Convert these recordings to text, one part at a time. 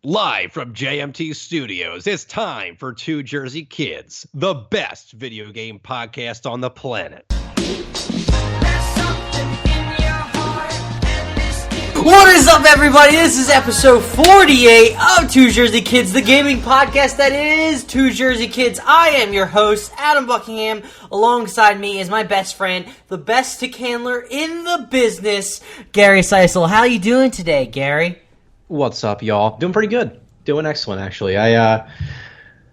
Live from JMT Studios, it's time for Two Jersey Kids, the best video game podcast on the planet. What is up, everybody? This is episode 48 of Two Jersey Kids, the gaming podcast that is Two Jersey Kids. I am your host, Adam Buckingham. Alongside me is my best friend, the best stick handler in the business, Gary Seisel. How you doing today, Gary? What's up, y'all? Doing pretty good. Doing excellent, actually.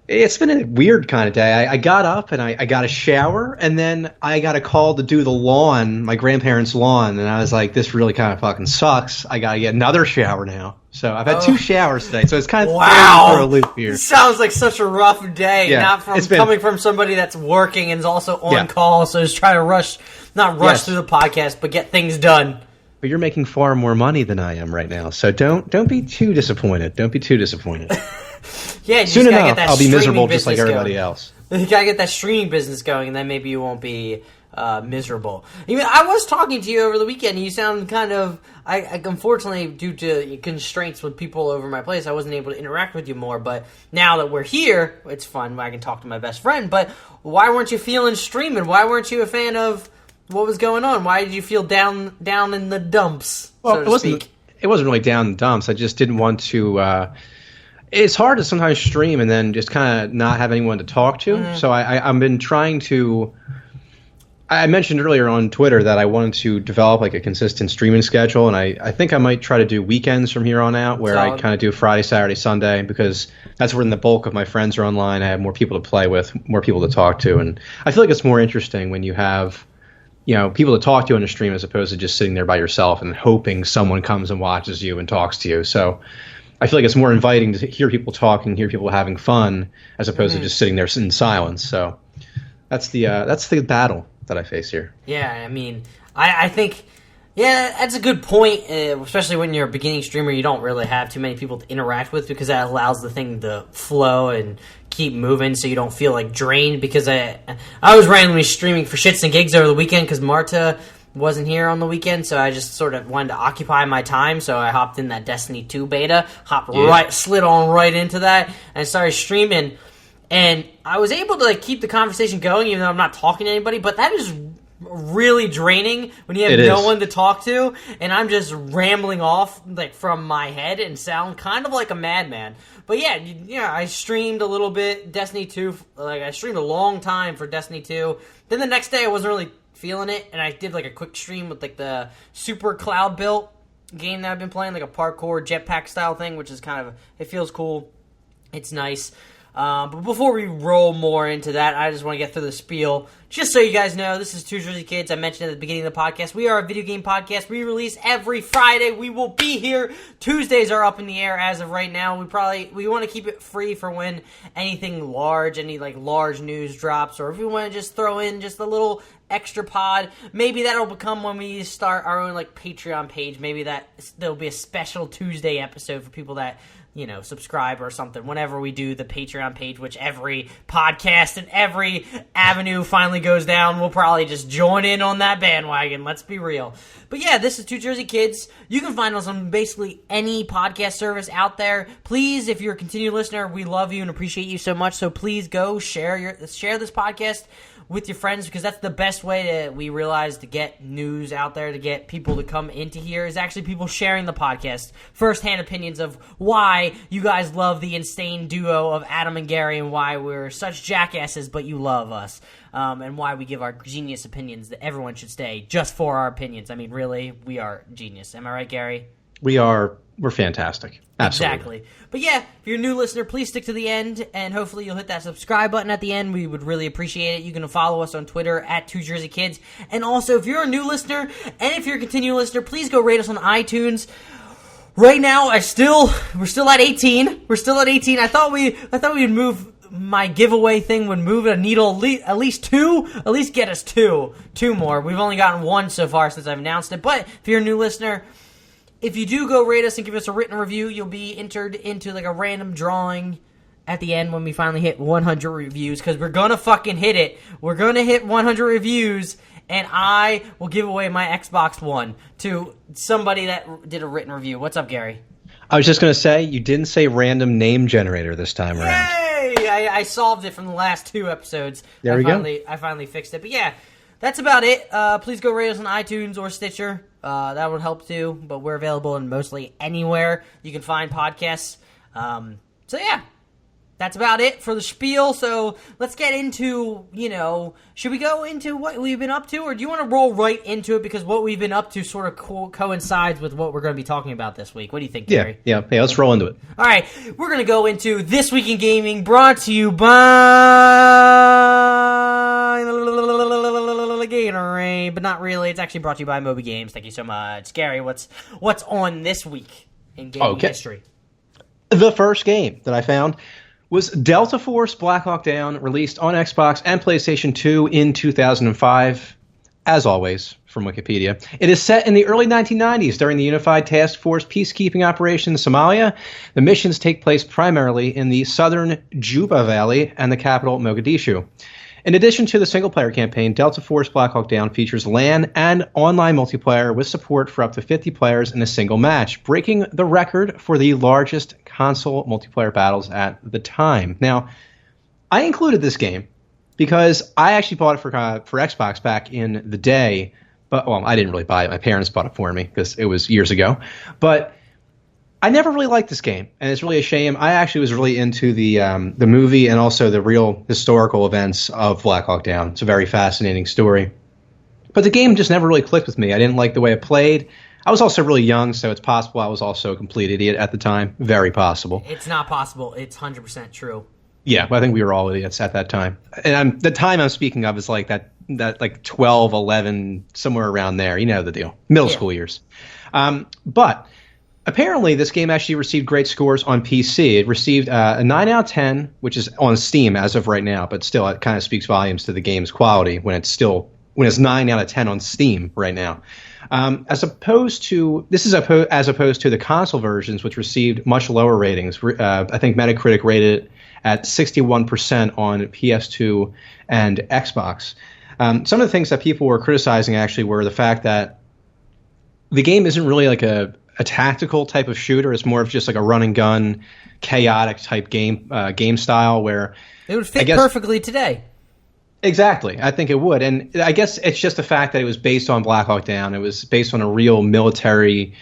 It's been a weird kind of day. I got up and I got a shower, and then I got a call to do the lawn, my grandparents' lawn, and I was like, this really kind of fucking sucks. I got to get another shower now. So I've had two showers today, so it's kind of wow. for a loop here. Sounds like such a rough day, yeah, coming from somebody that's working and is also on call, so just try to not rush through the podcast, but get things done. But you're making far more money than I am right now, so don't be too disappointed. Don't be too disappointed. Yeah, soon enough, I'll be miserable just like everybody else. You gotta get that streaming business going, and then maybe you won't be miserable. I was talking to you over the weekend, and you sound kind of... I unfortunately, due to constraints with people over my place, I wasn't able to interact with you more, but now that we're here, it's fun. I can talk to my best friend, but why weren't you feeling streaming? Why weren't you a fan of... What was going on? Why did you feel down in the dumps, so to speak? It wasn't really down in the dumps. I just didn't want to... it's hard to sometimes stream and then just kind of not have anyone to talk to. Mm-hmm. So I've been trying to... I mentioned earlier on Twitter that I wanted to develop like a consistent streaming schedule, and I think I might try to do weekends from here on out, where I kind of do Friday, Saturday, Sunday, because that's when the bulk of my friends are online. I have more people to play with, more people to talk to, and I feel like it's more interesting when you have... people to talk to on a stream as opposed to just sitting there by yourself and hoping someone comes and watches you and talks to you. So I feel like it's more inviting to hear people talking, hear people having fun, as opposed to just sitting there in silence. So that's the battle that I face here. Yeah, I mean, I think... Yeah, that's a good point, especially when you're a beginning streamer. You don't really have too many people to interact with, because that allows the thing to flow and keep moving so you don't feel like drained, because I was randomly streaming for shits and gigs over the weekend because Marta wasn't here on the weekend, so I just sort of wanted to occupy my time, so I hopped in that Destiny 2 beta, slid on right into that, and started streaming, and I was able to keep the conversation going even though I'm not talking to anybody, but that is really draining when you have no one to talk to, and I'm just rambling off from my head and sound kind of like a madman. But yeah, I streamed a little bit Destiny 2. I streamed a long time for Destiny 2. Then the next day I wasn't really feeling it, and I did a quick stream with the super cloud built game that I've been playing, a parkour jetpack style thing, which is it feels cool. It's nice. But before we roll more into that, I just want to get through the spiel. Just so you guys know, this is Two Jersey Kids. I mentioned at the beginning of the podcast, we are a video game podcast. We release every Friday. We will be here. Tuesdays are up in the air as of right now. We want to keep it free for when anything large, any large news drops, or if we want to just throw in just a little extra pod. Maybe that'll become when we start our own Patreon page. Maybe there'll be a special Tuesday episode for people that subscribe or something whenever we do the Patreon page, which every podcast and every avenue finally goes down. We'll probably just join in on that bandwagon. Let's be real. But yeah, this is Two Jersey Kids. You can find us on basically any podcast service out there. Please, if you're a continued listener, we love you and appreciate you so much. So please go share this podcast with your friends, because that's the best way we realize to get news out there, to get people to come into here, is actually people sharing the podcast. First-hand opinions of why you guys love the insane duo of Adam and Gary, and why we're such jackasses, but you love us. And why we give our genius opinions that everyone should stay just for our opinions. I mean, really, we are genius. Am I right, Gary? We're fantastic. Absolutely. Exactly. But yeah, if you're a new listener, please stick to the end, and hopefully you'll hit that subscribe button at the end. We would really appreciate it. You can follow us on Twitter at Two Jersey Kids. And also, if you're a new listener, and if you're a continuing listener, please go rate us on iTunes. Right now, we're still at 18. We're still at 18. I thought we'd move... My giveaway thing would move a needle at least two. At least get us two more. We've only gotten one so far since I've announced it. But if you're a new listener, if you do go rate us and give us a written review, you'll be entered into a random drawing at the end when we finally hit 100 reviews, because we're gonna fucking hit it. We're gonna hit 100 reviews, and I will give away my Xbox One to somebody that did a written review. What's up, Gary? I was just going to say, you didn't say random name generator this time around. Yay! I solved it from the last 2 episodes. There we go. I finally fixed it. But yeah, that's about it. Please go rate us on iTunes or Stitcher. That would help too, but we're available in mostly anywhere you can find podcasts. So yeah, that's about it for the spiel. So let's get into, should we go into what we've been up to, or do you want to roll right into it, because what we've been up to sort of coincides with what we're going to be talking about this week? What do you think, Gary? Yeah, let's roll into it. All right, we're going to go into This Week in Gaming, brought to you by Gatorade, but not really. It's actually brought to you by Moby Games. Thank you so much. Gary, what's on this week in gaming history? The first game that I found was Delta Force Black Hawk Down, released on Xbox and PlayStation 2 in 2005, as always, from Wikipedia. It is set in the early 1990s during the Unified Task Force peacekeeping operation in Somalia. The missions take place primarily in the southern Juba Valley and the capital, Mogadishu. In addition to the single-player campaign, Delta Force Black Hawk Down features LAN and online multiplayer with support for up to 50 players in a single match, breaking the record for the largest console multiplayer battles at the time. Now, I included this game because I actually bought it for Xbox back in the day. But I didn't really buy it. My parents bought it for me because it was years ago. But I never really liked this game, and it's really a shame. I actually was really into the movie and also the real historical events of Black Hawk Down. It's a very fascinating story. But the game just never really clicked with me. I didn't like the way it played. I was also really young, so it's possible I was also a complete idiot at the time. Very possible. It's not possible. It's 100% true. Yeah, I think we were all idiots at that time. And the time I'm speaking of is like that like 12, 11, somewhere around there. You know the deal. Middle school years. But apparently, this game actually received great scores on PC. It received a 9 out of 10, which is on Steam as of right now, but still, it kind of speaks volumes to the game's quality when it's 9 out of 10 on Steam right now. As opposed to the console versions, which received much lower ratings. I think Metacritic rated it at 61% on PS2 and Xbox. Some of the things that people were criticizing actually were the fact that the game isn't really like a tactical type of shooter. It's more of just like a run and gun, chaotic type game style where it would fit perfectly today. Exactly. I think it would. And I guess it's just the fact that it was based on Black Hawk Down. It was based on a real military,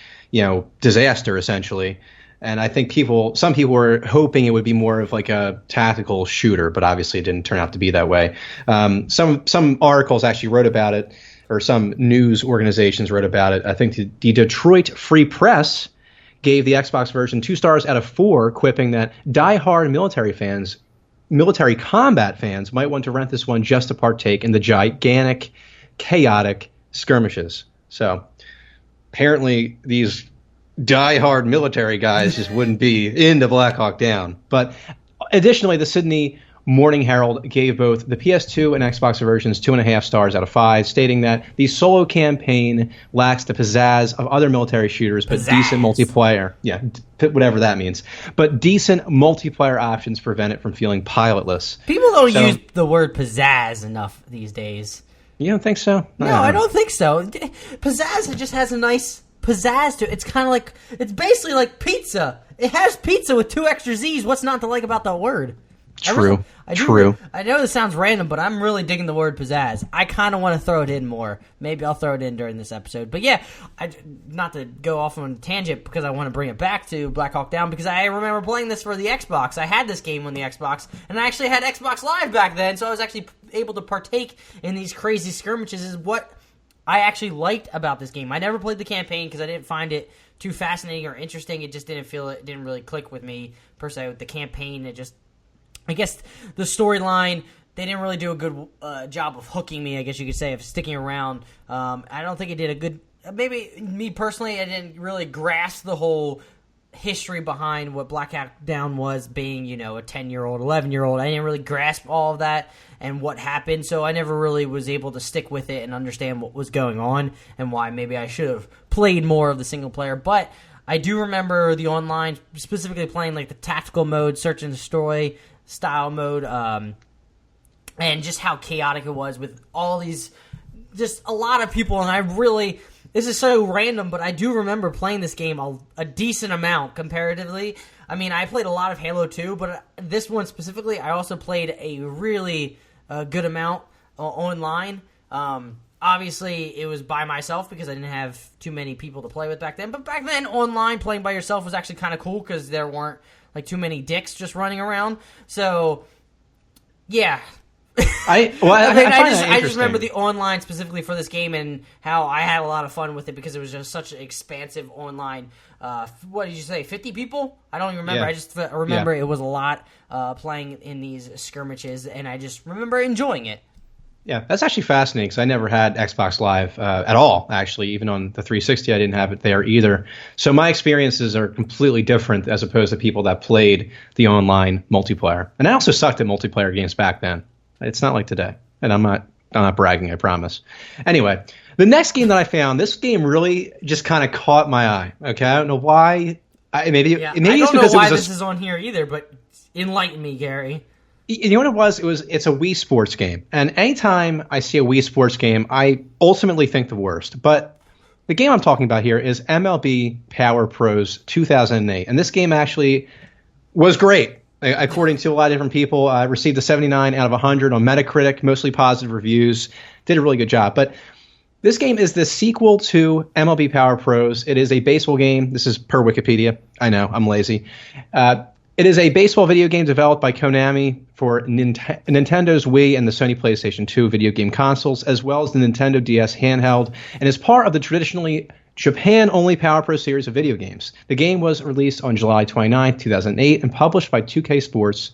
disaster essentially. And I think some people were hoping it would be more of like a tactical shooter, but obviously it didn't turn out to be that way. Some articles actually wrote about it, or some news organizations wrote about it. I think the Detroit Free Press gave the Xbox version 2 stars out of 4, quipping that die-hard military combat fans might want to rent this one just to partake in the gigantic, chaotic skirmishes. So apparently these die-hard military guys just wouldn't be into Black Hawk Down. But additionally, the Sydney Morning Herald gave both the PS2 and Xbox versions 2.5 stars out of 5, stating that the solo campaign lacks the pizzazz of other military shooters, but decent multiplayer. Yeah, whatever that means. But decent multiplayer options prevent it from feeling pilotless. People don't use the word pizzazz enough these days. You don't think so? No, I don't think so. Pizzazz just has a nice pizzazz to it. It's kind of like, it's basically like pizza. It has pizza with 2 extra Z's. What's not to like about that word? True. I know this sounds random, but I'm really digging the word pizzazz. I kind of want to throw it in more. Maybe I'll throw it in during this episode. But yeah, not to go off on a tangent, because I want to bring it back to Black Hawk Down, because I remember playing this for the Xbox. I had this game on the Xbox, and I actually had Xbox Live back then, so I was actually able to partake in these crazy skirmishes. Is what I actually liked about this game. I never played the campaign because I didn't find it too fascinating or interesting. It just didn't really click with me per se. With the campaign, I guess the storyline, they didn't really do a good job of hooking me, I guess you could say, of sticking around. I don't think it did a good... Maybe me personally, I didn't really grasp the whole history behind what Black Hawk Down was, being, a 10-year-old, 11-year-old. I didn't really grasp all of that and what happened, so I never really was able to stick with it and understand what was going on and why maybe I should have played more of the single player. But I do remember the online, specifically playing like the tactical mode, search and destroy style mode, and just how chaotic it was with all these, just a lot of people. And this is so random, but I do remember playing this game a decent amount comparatively. I mean, I played a lot of Halo 2, but this one specifically, I also played a really good amount online. Obviously, it was by myself because I didn't have too many people to play with back then. But back then, online, playing by yourself was actually kind of cool because there weren't like too many dicks just running around. So, yeah. I just remember the online specifically for this game and how I had a lot of fun with it because it was just such an expansive online. What did you say? 50 people? I don't even remember. Yeah. I just remember it was a lot playing in these skirmishes, and I just remember enjoying it. Yeah, that's actually fascinating because I never had Xbox Live at all, actually. Even on the 360, I didn't have it there either. So my experiences are completely different as opposed to people that played the online multiplayer. And I also sucked at multiplayer games back then. It's not like today. And I'm not bragging, I promise. Anyway, the next game that I found, this game really just kind of caught my eye. Okay, I don't know why. Maybe I it's don't because know why this is on here either, but enlighten me, Gary. You know what it was? It's a Wii Sports game. And anytime I see a Wii Sports game, I ultimately think the worst. But the game I'm talking about here is MLB Power Pros 2008. And this game actually was great. According to a lot of different people, received a 79 out of 100 on Metacritic, mostly positive reviews. Did a really good job. But this game is the sequel to MLB Power Pros. It is a baseball game. This is per Wikipedia. I know, I'm lazy. It is a baseball video game developed by Konami for Nintendo's Wii and the Sony PlayStation 2 video game consoles, as well as the Nintendo DS handheld, and is part of the traditionally Japan-only Power Pro series of video games. The game was released on July 29, 2008, and published by 2K Sports.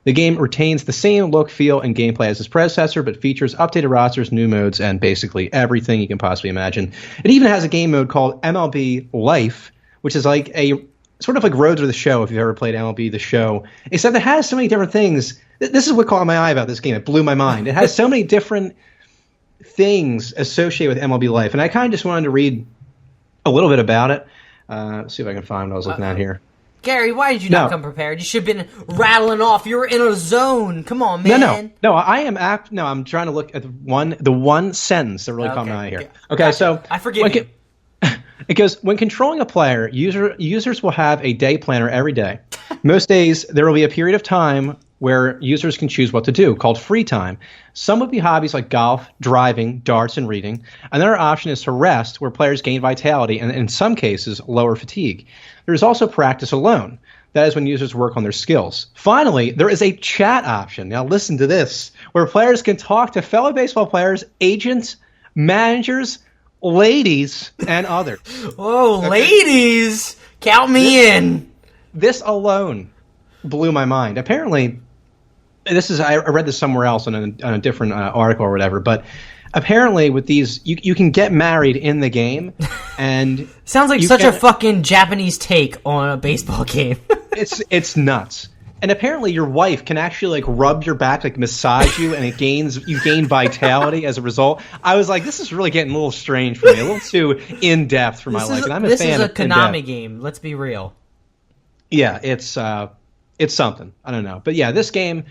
The game retains the same look, feel, and gameplay as its predecessor, but features updated rosters, new modes, and basically everything you can possibly imagine. It even has a game mode called MLB Life, which is like a sort of like Road to the Show, if you've ever played MLB The Show, except it has so many different things. This is what caught my eye about this game. It blew my mind. It has so many different things associated with MLB Life, and I kind of just wanted to read a little bit about it. Let's see if I can find what I was looking at here. Gary, why did you not come prepared? You should have been rattling off. You were in a zone. Come on, man. No. I'm trying to look at the one sentence that really caught my eye here. Okay, gotcha. So I forgive you. It goes, when controlling a player, users will have a day planner every day. Most days, there will be a period of time where users can choose what to do, called free time. Some would be hobbies like golf, driving, darts, and reading. Another option is to rest, where players gain vitality and, in some cases, lower fatigue. There is also practice alone. That is when users work on their skills. Finally, there is a chat option. Now listen to this, where players can talk to fellow baseball players, agents, managers, ladies, and others. Oh, okay. Ladies! Count me in! This alone blew my mind. Apparently, I read this somewhere else on a different article or whatever, but apparently with these, you can get married in the game, and sounds like such a fucking Japanese take on a baseball game. It's nuts. And apparently your wife can actually like rub your back, like massage you, and you gain vitality as a result. I was like, this is really getting a little strange for me, a little too in depth for my life. And I'm a fan. This is a Konami game. Let's be real. Yeah, it's something. I don't know, but yeah, this game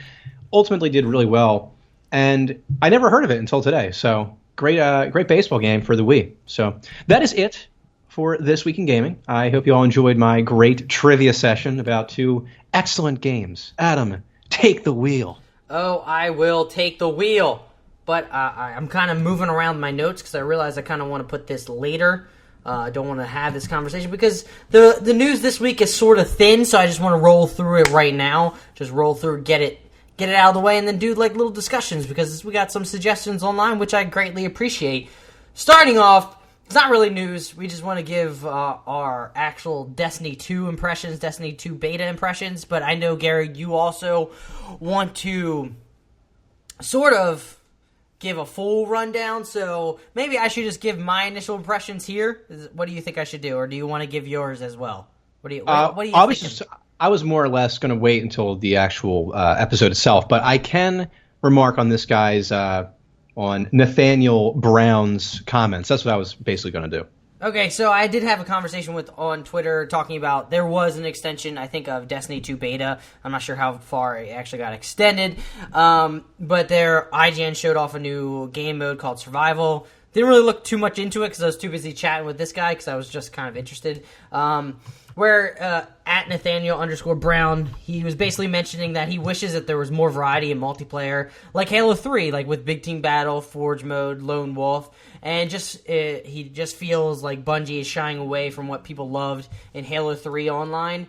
ultimately did really well, and I never heard of it until today. So great baseball game for the Wii. So that is it for This Week in Gaming. I hope you all enjoyed my great trivia session about two excellent games. Adam, take the wheel. Oh, I will take the wheel. But I'm kind of moving around my notes because I realize I kind of want to put this later. I don't want to have this conversation because the news this week is sort of thin, so I just want to roll through it right now. Just roll through, get it out of the way, and then do like little discussions because we got some suggestions online, which I greatly appreciate. Starting off, it's not really news. We just want to give our actual Destiny 2 impressions, Destiny 2 beta impressions. But I know, Gary, you also want to sort of give a full rundown. So maybe I should just give my initial impressions here. What do you think I should do? Or do you want to give yours as well? What do you think? I was more or less going to wait until the actual episode itself. But I can remark on this guy's on Nathaniel Brown's comments. That's what I was basically going to do. Okay, so I did have a conversation on Twitter talking about there was an extension, I think, of Destiny 2 beta. I'm not sure how far it actually got extended. But IGN showed off a new game mode called Survival. didn't really look too much into it because I was too busy chatting with this guy because I was just kind of interested. Where at Nathaniel_Brown, he was basically mentioning that he wishes that there was more variety in multiplayer, like Halo 3, like with Big Team Battle, Forge Mode, Lone Wolf, and he just feels like Bungie is shying away from what people loved in Halo 3 online.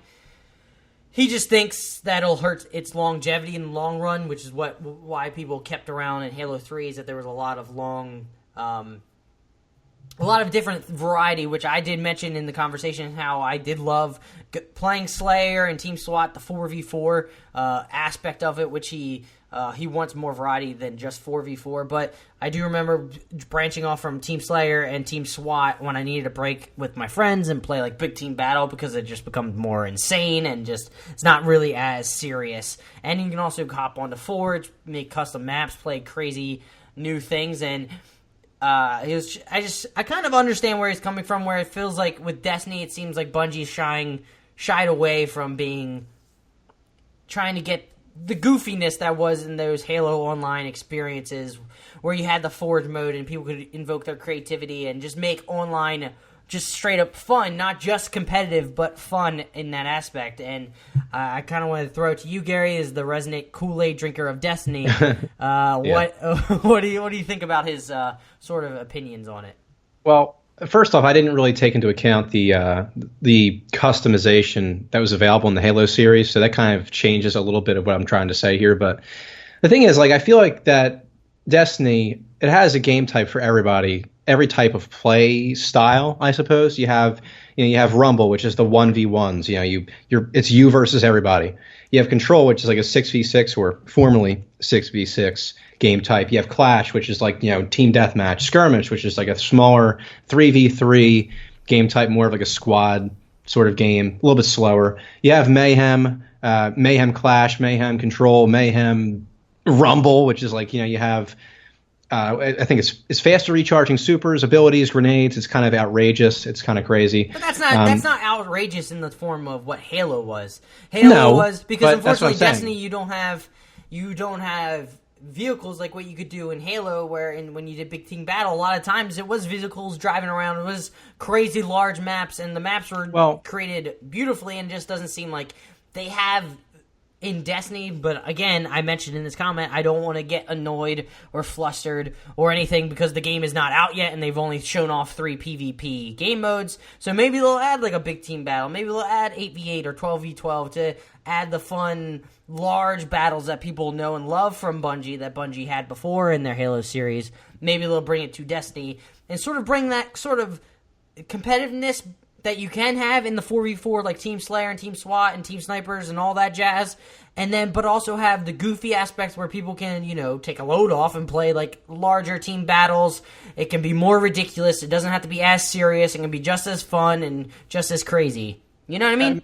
He just thinks that'll hurt its longevity in the long run, which is why people kept around in Halo 3, is that there was a lot of a lot of different variety, which I did mention in the conversation how I did love playing Slayer and Team SWAT, the 4v4 aspect of it, which he wants more variety than just 4v4. But I do remember branching off from Team Slayer and Team SWAT when I needed a break with my friends and play like Big Team Battle because it just becomes more insane and just it's not really as serious. And you can also hop onto Forge, make custom maps, play crazy new things, and I kind of understand where he's coming from, where it feels like with Destiny, it seems like Bungie's shied away from trying to get the goofiness that was in those Halo Online experiences, where you had the Forge mode and people could invoke their creativity and just make online just straight up fun, not just competitive, but fun in that aspect. And I kind of want to throw it to you, Gary, as the resident Kool-Aid drinker of Destiny. What do you think about his sort of opinions on it? Well, first off, I didn't really take into account the customization that was available in the Halo series, so that kind of changes a little bit of what I'm trying to say here. But the thing is, like, I feel like that Destiny, it has a game type for everybody. Every type of play style, I suppose. You have Rumble, which is the 1v1s. It's you versus everybody. You have Control, which is like a 6v6 or formerly 6v6 game type. You have Clash, which is like team deathmatch. Skirmish, which is like a smaller 3v3 game type, more of like a squad sort of game, a little bit slower. You have Mayhem, Mayhem Clash, Mayhem Control, Mayhem Rumble, which is like you have. I think it's faster recharging supers, abilities, grenades. It's kind of outrageous. It's kind of crazy. But that's not outrageous in the form of what Halo was. Halo was because unfortunately Destiny you don't have vehicles like what you could do in Halo, where when you did Big Team Battle, a lot of times it was vehicles driving around. It was crazy large maps, and the maps were created beautifully, and it just doesn't seem like they have in Destiny. But again, I mentioned in this comment, I don't want to get annoyed or flustered or anything because the game is not out yet and they've only shown off 3 PvP game modes. So maybe they'll add like a Big Team Battle. Maybe they'll add 8v8 or 12v12 to add the fun, large battles that people know and love from Bungie, that Bungie had before in their Halo series. Maybe they'll bring it to Destiny and sort of bring that sort of competitiveness that you can have in the 4v4, like Team Slayer and Team SWAT and Team Snipers and all that jazz, and then but also have the goofy aspects where people can, take a load off and play like larger team battles. It can be more ridiculous. It doesn't have to be as serious. It can be just as fun and just as crazy. You know what I mean?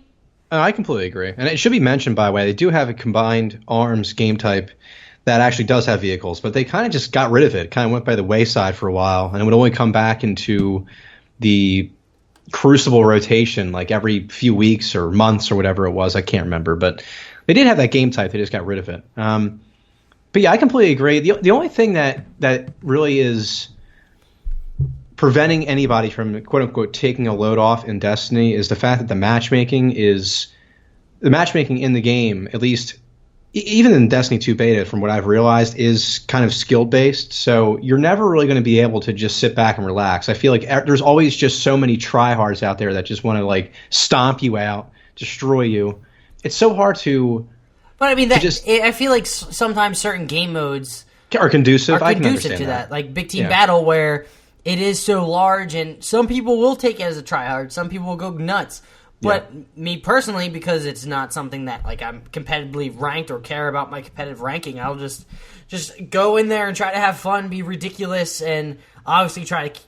I completely agree. And it should be mentioned, by the way, they do have a combined arms game type that actually does have vehicles, but they kind of just got rid of it. Kind of went by the wayside for a while, and it would only come back into the Crucible rotation like every few weeks or months or whatever it was. I can't remember, but they did have that game type. They just got rid of it. But yeah, I completely agree. The only thing that really is preventing anybody from quote unquote taking a load off in Destiny is the fact that the matchmaking in the game, at least even in Destiny 2 beta, from what I've realized, is kind of skill based. So you're never really going to be able to just sit back and relax. I feel like there's always just so many tryhards out there that just want to like stomp you out, destroy you. It's so hard to. But I mean, I feel like sometimes certain game modes are conducive. I can understand to that. Like Big Team Battle, where it is so large, and some people will take it as a tryhard. Some people will go nuts. But me personally, because it's not something that like I'm competitively ranked or care about my competitive ranking, I'll just go in there and try to have fun, be ridiculous, and obviously try to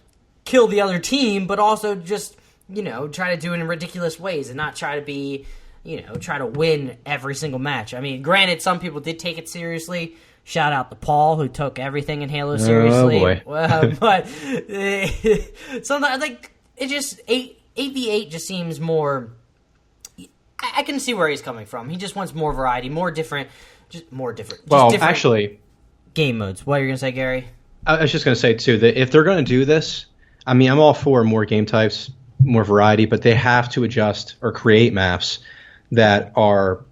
kill the other team, but also just try to do it in ridiculous ways and not try to be try to win every single match. I mean, granted, some people did take it seriously. Shout out to Paul, who took everything in Halo seriously. Oh boy! But sometimes like it just 8v8 just seems more. I can see where he's coming from. He just wants more variety, more different. Well, different actually, game modes. What are you gonna say, Gary? I was just going to say, too, that if they're going to do this, I mean, I'm all for more game types, more variety, but they have to adjust or create maps that are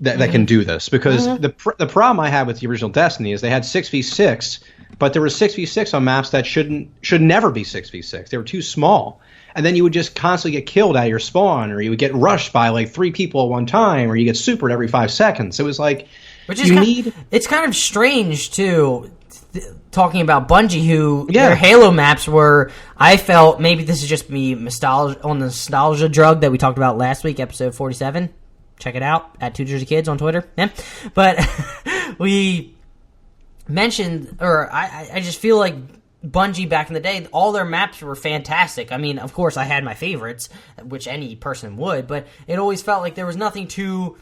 that can do this. Because the problem I had with the original Destiny is they had 6v6, but there was 6v6 on maps that should never be 6v6. They were too small. And then you would just constantly get killed at your spawn, or you would get rushed by like 3 people at one time, or you get supered every 5 seconds. It was like, it's kind of strange, too, talking about Bungie, who their Halo maps were, I felt, maybe this is just me on the nostalgia drug that we talked about last week, episode 47. Check it out, at 2JerseyKids on Twitter. Yeah. But we mentioned, or I just feel like Bungie back in the day, all their maps were fantastic. I mean, of course, I had my favorites, which any person would, but it always felt like there was nothing too...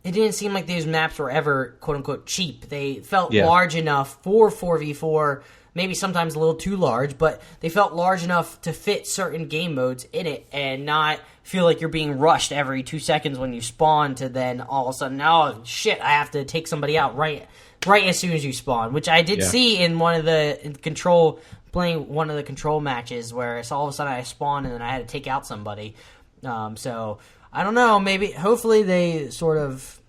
It didn't seem like these maps were ever, quote-unquote, cheap. They felt large enough for 4v4, maybe sometimes a little too large, but they felt large enough to fit certain game modes in it and not feel like you're being rushed every 2 seconds when you spawn to then all of a sudden, oh, shit, I have to take somebody out right as soon as you spawn, which I did see in one of the playing one of the control matches where it's all of a sudden I spawned and then I had to take out somebody. So... I don't know, hopefully they sort of...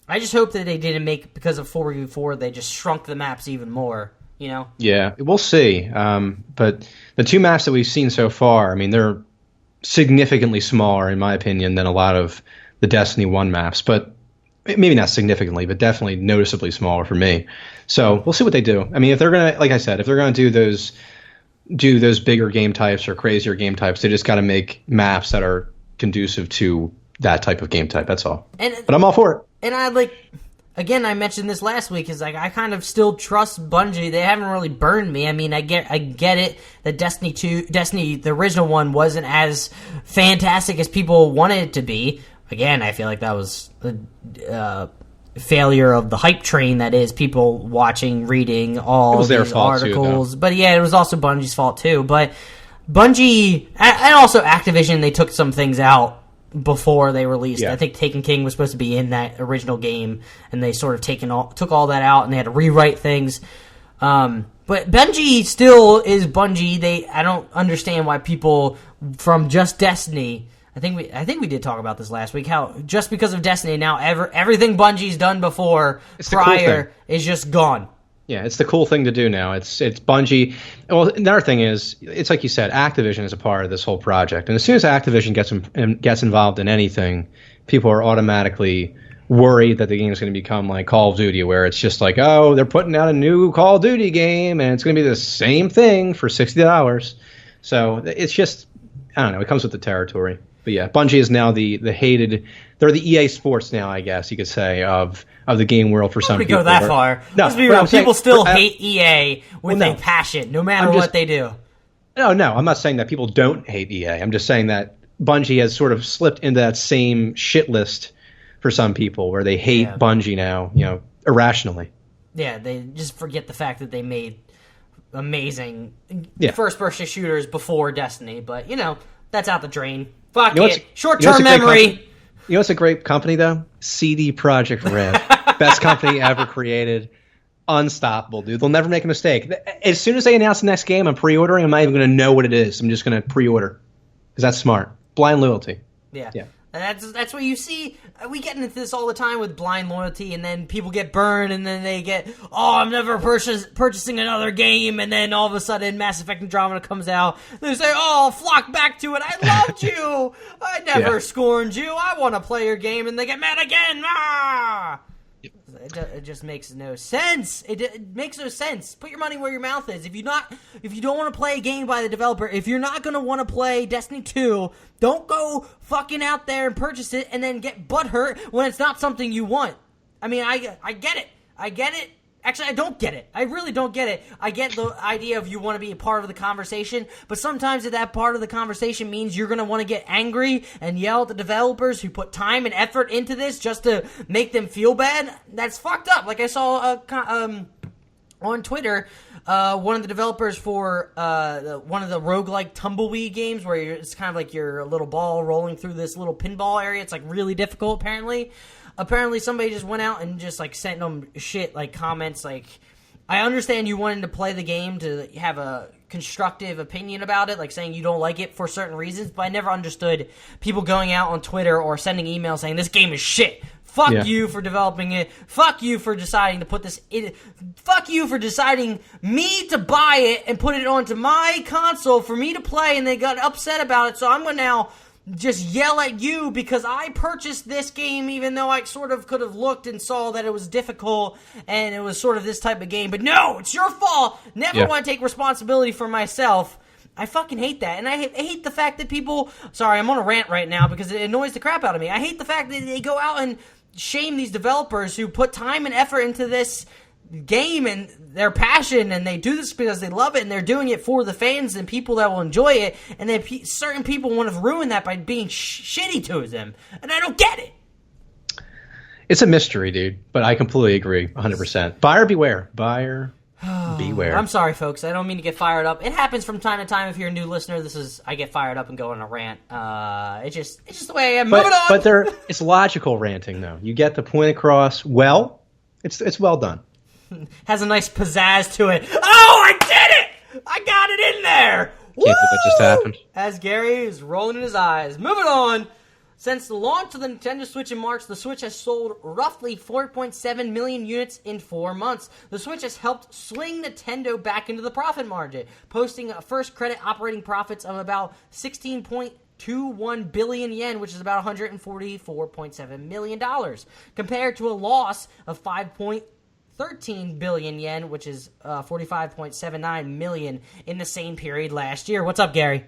I just hope that they didn't make, because of 4v4, they just shrunk the maps even more, you know? Yeah, we'll see. But the 2 maps that we've seen so far, I mean, they're significantly smaller, in my opinion, than a lot of the Destiny 1 maps. But maybe not significantly, but definitely noticeably smaller for me. So we'll see what they do. I mean, if they're going to, like I said, if they're going to do those bigger game types or crazier game types, they just got to make maps that are conducive to that type of game type. That's all. But I'm all for it. And I mentioned this last week, is like I kind of still trust Bungie. They haven't really burned me. I mean, I get it that Destiny, the original one, wasn't as fantastic as people wanted it to be. Again, I feel like that was a failure of the hype train that is people watching, reading all these articles. But yeah, it was also Bungie's fault too. But Bungie, and also Activision, they took some things out before they released. I think Taken King was supposed to be in that original game, and they sort of took all that out, and they had to rewrite things. But Bungie still is Bungie. I don't understand why people from just Destiny... I think we did talk about this last week, how just because of Destiny now everything Bungie's done before prior is just gone. Yeah, it's the cool thing to do now. It's Bungie. Well, another thing is, it's like you said, Activision is a part of this whole project. And as soon as Activision gets involved in anything, people are automatically worried that the game is going to become like Call of Duty, where it's just like, oh, they're putting out a new Call of Duty game, and it's going to be the same thing for $60. So it's just, I don't know, it comes with the territory. But yeah, Bungie is now the hated. They're the EA Sports now, I guess you could say, of the game world for some people. Go that far. No, let's be real. People still hate EA with a passion, no matter what they do. No, I'm not saying that people don't hate EA. I'm just saying that Bungie has sort of slipped into that same shit list for some people, where they hate Bungie now, irrationally. Yeah, they just forget the fact that they made amazing first-person shooters before Destiny, but that's out the drain. Fuck it. Short-term memory. You know what's a great company, though? CD Projekt Red. Best company ever created. Unstoppable, dude. They'll never make a mistake. As soon as they announce the next game, I'm pre-ordering. I'm not even going to know what it is. I'm just going to pre-order. Because that's smart. Blind loyalty. Yeah. That's what you see. We get into this all the time with blind loyalty, and then people get burned, and then they get, I'm never purchasing another game, and then all of a sudden Mass Effect Andromeda comes out, and they say, flock back to it, I loved you, I never scorned you, I want to play your game, and they get mad again, It just makes no sense. It makes no sense. Put your money where your mouth is. If you don't want to play a game by the developer, if you're not going to want to play Destiny 2, don't go fucking out there and purchase it and then get butthurt when it's not something you want. I mean, I get it. I get it. Actually, I don't get it. I really don't get it. I get the idea of you want to be a part of the conversation, but sometimes that part of the conversation means you're going to want to get angry and yell at the developers who put time and effort into this just to make them feel bad. That's fucked up. Like I saw on Twitter, one of the developers for one of the roguelike tumbleweed games where it's kind of like you're a little ball rolling through this little pinball area. It's like really difficult, apparently. Apparently somebody just went out and just like sent them shit, like comments like, I understand you wanting to play the game to have a constructive opinion about it, like saying you don't like it for certain reasons, but I never understood people going out on Twitter or sending emails saying this game is shit. Fuck you for developing it. Fuck you for deciding to put this in. Fuck you for deciding me to buy it and put it onto my console for me to play, and they got upset about it, so I'm going to now just yell at you because I purchased this game even though I sort of could have looked and saw that it was difficult and it was sort of this type of game. But no, it's your fault. Never want to take responsibility for myself. I fucking hate that. And I hate the fact that people... Sorry, I'm on a rant right now because it annoys the crap out of me. I hate the fact that they go out and shame these developers who put time and effort into this game and their passion, and they do this because they love it, and they're doing it for the fans and people that will enjoy it, and then certain people want to ruin that by being shitty to them, and I don't get it. It's a mystery, dude, but I completely agree 100%. Buyer beware. Buyer beware. I'm sorry, folks. I don't mean to get fired up. It happens from time to time. If you're a new listener, I get fired up and go on a rant. It's just the way I am. Moving on. But it's logical ranting, though. You get the point across well. It's well done. Has a nice pizzazz to it. Oh, I did it! I got it in there! Can't believe that just happened. As Gary is rolling in his eyes. Moving on. Since the launch of the Nintendo Switch in March, the Switch has sold roughly 4.7 million units in 4 months. The Switch has helped swing Nintendo back into the profit margin, posting a first credit operating profits of about 16.21 billion yen, which is about $144.7 million, compared to a loss of 5.13 billion yen, which is 45.79 million in the same period last year. What's up, Gary?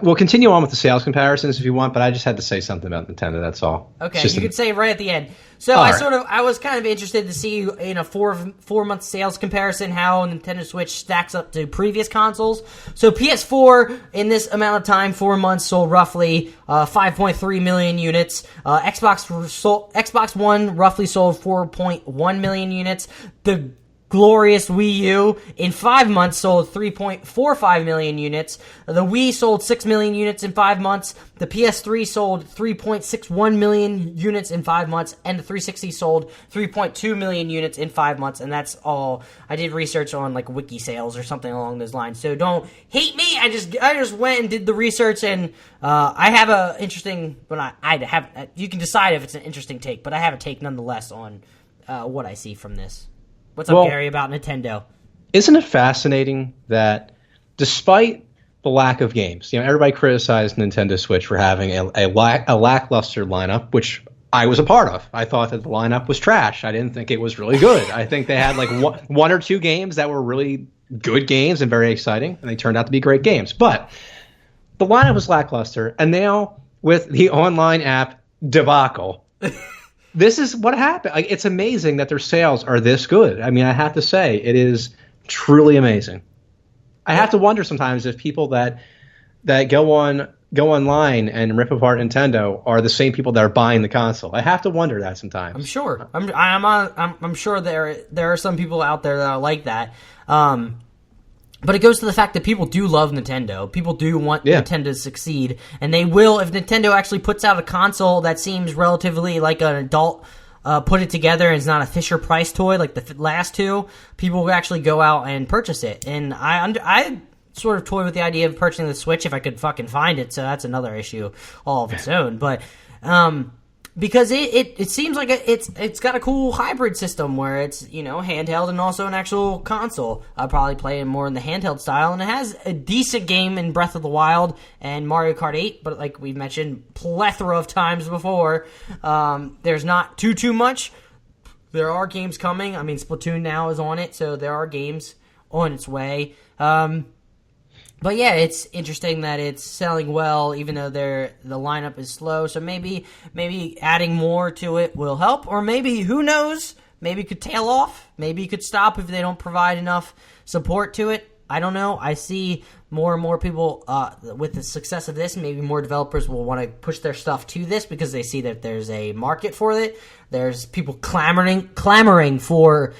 We'll continue on with the sales comparisons if you want, but I just had to say something about Nintendo, that's all. Okay, you could say it right at the end. So I was kind of interested to see in a four-month sales comparison how Nintendo Switch stacks up to previous consoles. So PS4, in this amount of time, 4 months, sold roughly 5.3 million units. Xbox One roughly sold 4.1 million units. The glorious Wii U in 5 months sold 3.45 million units. The Wii sold 6 million units in 5 months. The PS3 sold 3.61 million units in 5 months, and the 360 sold 3.2 million units in 5 months. And that's all. I did research on like wiki sales or something along those lines. So don't hate me. I just went and did the research, and I have a interesting. But I have. You can decide if it's an interesting take, but I have a take nonetheless on what I see from this. What's up, Gary, about Nintendo? Isn't it fascinating that despite the lack of games, everybody criticized Nintendo Switch for having a lackluster lineup, which I was a part of. I thought that the lineup was trash. I didn't think it was really good. I think they had like one or two games that were really good games and very exciting, and they turned out to be great games. But the lineup was lackluster, and now with the online app debacle, this is what happened. Like, it's amazing that their sales are this good. I mean, I have to say, it is truly amazing. I have to wonder sometimes if people that go online and rip apart Nintendo are the same people that are buying the console. I have to wonder that sometimes. I'm sure. I'm sure there are some people out there that are like that. But it goes to the fact that people do love Nintendo. People do want Nintendo to succeed. And they will, if Nintendo actually puts out a console that seems relatively like an adult put it together and it's not a Fisher-Price toy like the last two, people will actually go out and purchase it. And I sort of toy with the idea of purchasing the Switch if I could fucking find it, so that's another issue all of its own. But because it seems like it's got a cool hybrid system where it's handheld and also an actual console. I'll probably play it more in the handheld style, and it has a decent game in Breath of the Wild and Mario Kart 8. But like we've mentioned plethora of times before, there's not too much. There are games coming. I mean, Splatoon now is on it, so there are games on its way. But yeah, it's interesting that it's selling well, even though the lineup is slow. So maybe adding more to it will help, or maybe, who knows? Maybe it could tail off. Maybe it could stop if they don't provide enough support to it. I don't know. I see more and more people with the success of this. Maybe more developers will want to push their stuff to this because they see that there's a market for it. There's people clamoring for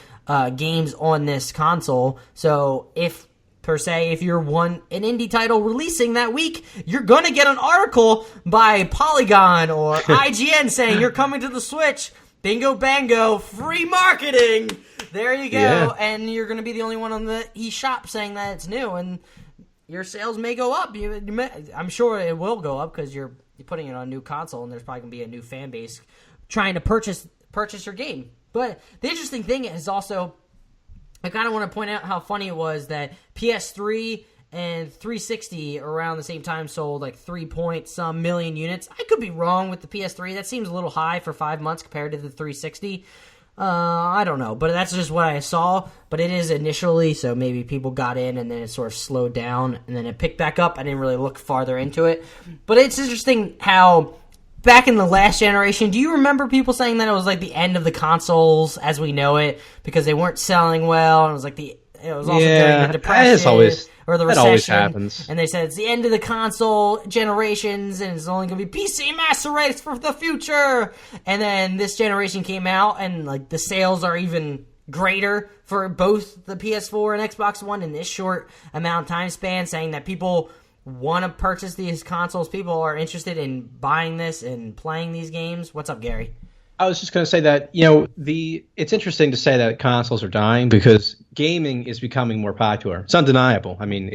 games on this console. So if you're an indie title releasing that week, you're going to get an article by Polygon or IGN saying you're coming to the Switch. bingo bango, free marketing. There you go. Yeah. And you're going to be the only one on the eShop saying that it's new, and your sales may go up. I'm sure it will go up because you're putting it on a new console, and there's probably going to be a new fan base trying to purchase your game. But the interesting thing is also, I kind of want to point out how funny it was that PS3 and 360 around the same time sold like 3-point-some million units. I could be wrong with the PS3. That seems a little high for 5 months compared to the 360. I don't know, but that's just what I saw. But it is initially, so maybe people got in and then it sort of slowed down and then it picked back up. I didn't really look farther into it. But it's interesting how back in the last generation, do you remember people saying that it was like the end of the consoles as we know it because they weren't selling well? And it was like it was also during the Depression or the recession. Always happens. And they said it's the end of the console generations and it's only going to be PC Master Race for the future. And then this generation came out and like the sales are even greater for both the PS4 and Xbox One in this short amount of time span, saying that people want to purchase these consoles. People are interested in buying this and playing these games. What's up, Gary? I was just going to say that, it's interesting to say that consoles are dying because gaming is becoming more popular. It's undeniable. I mean,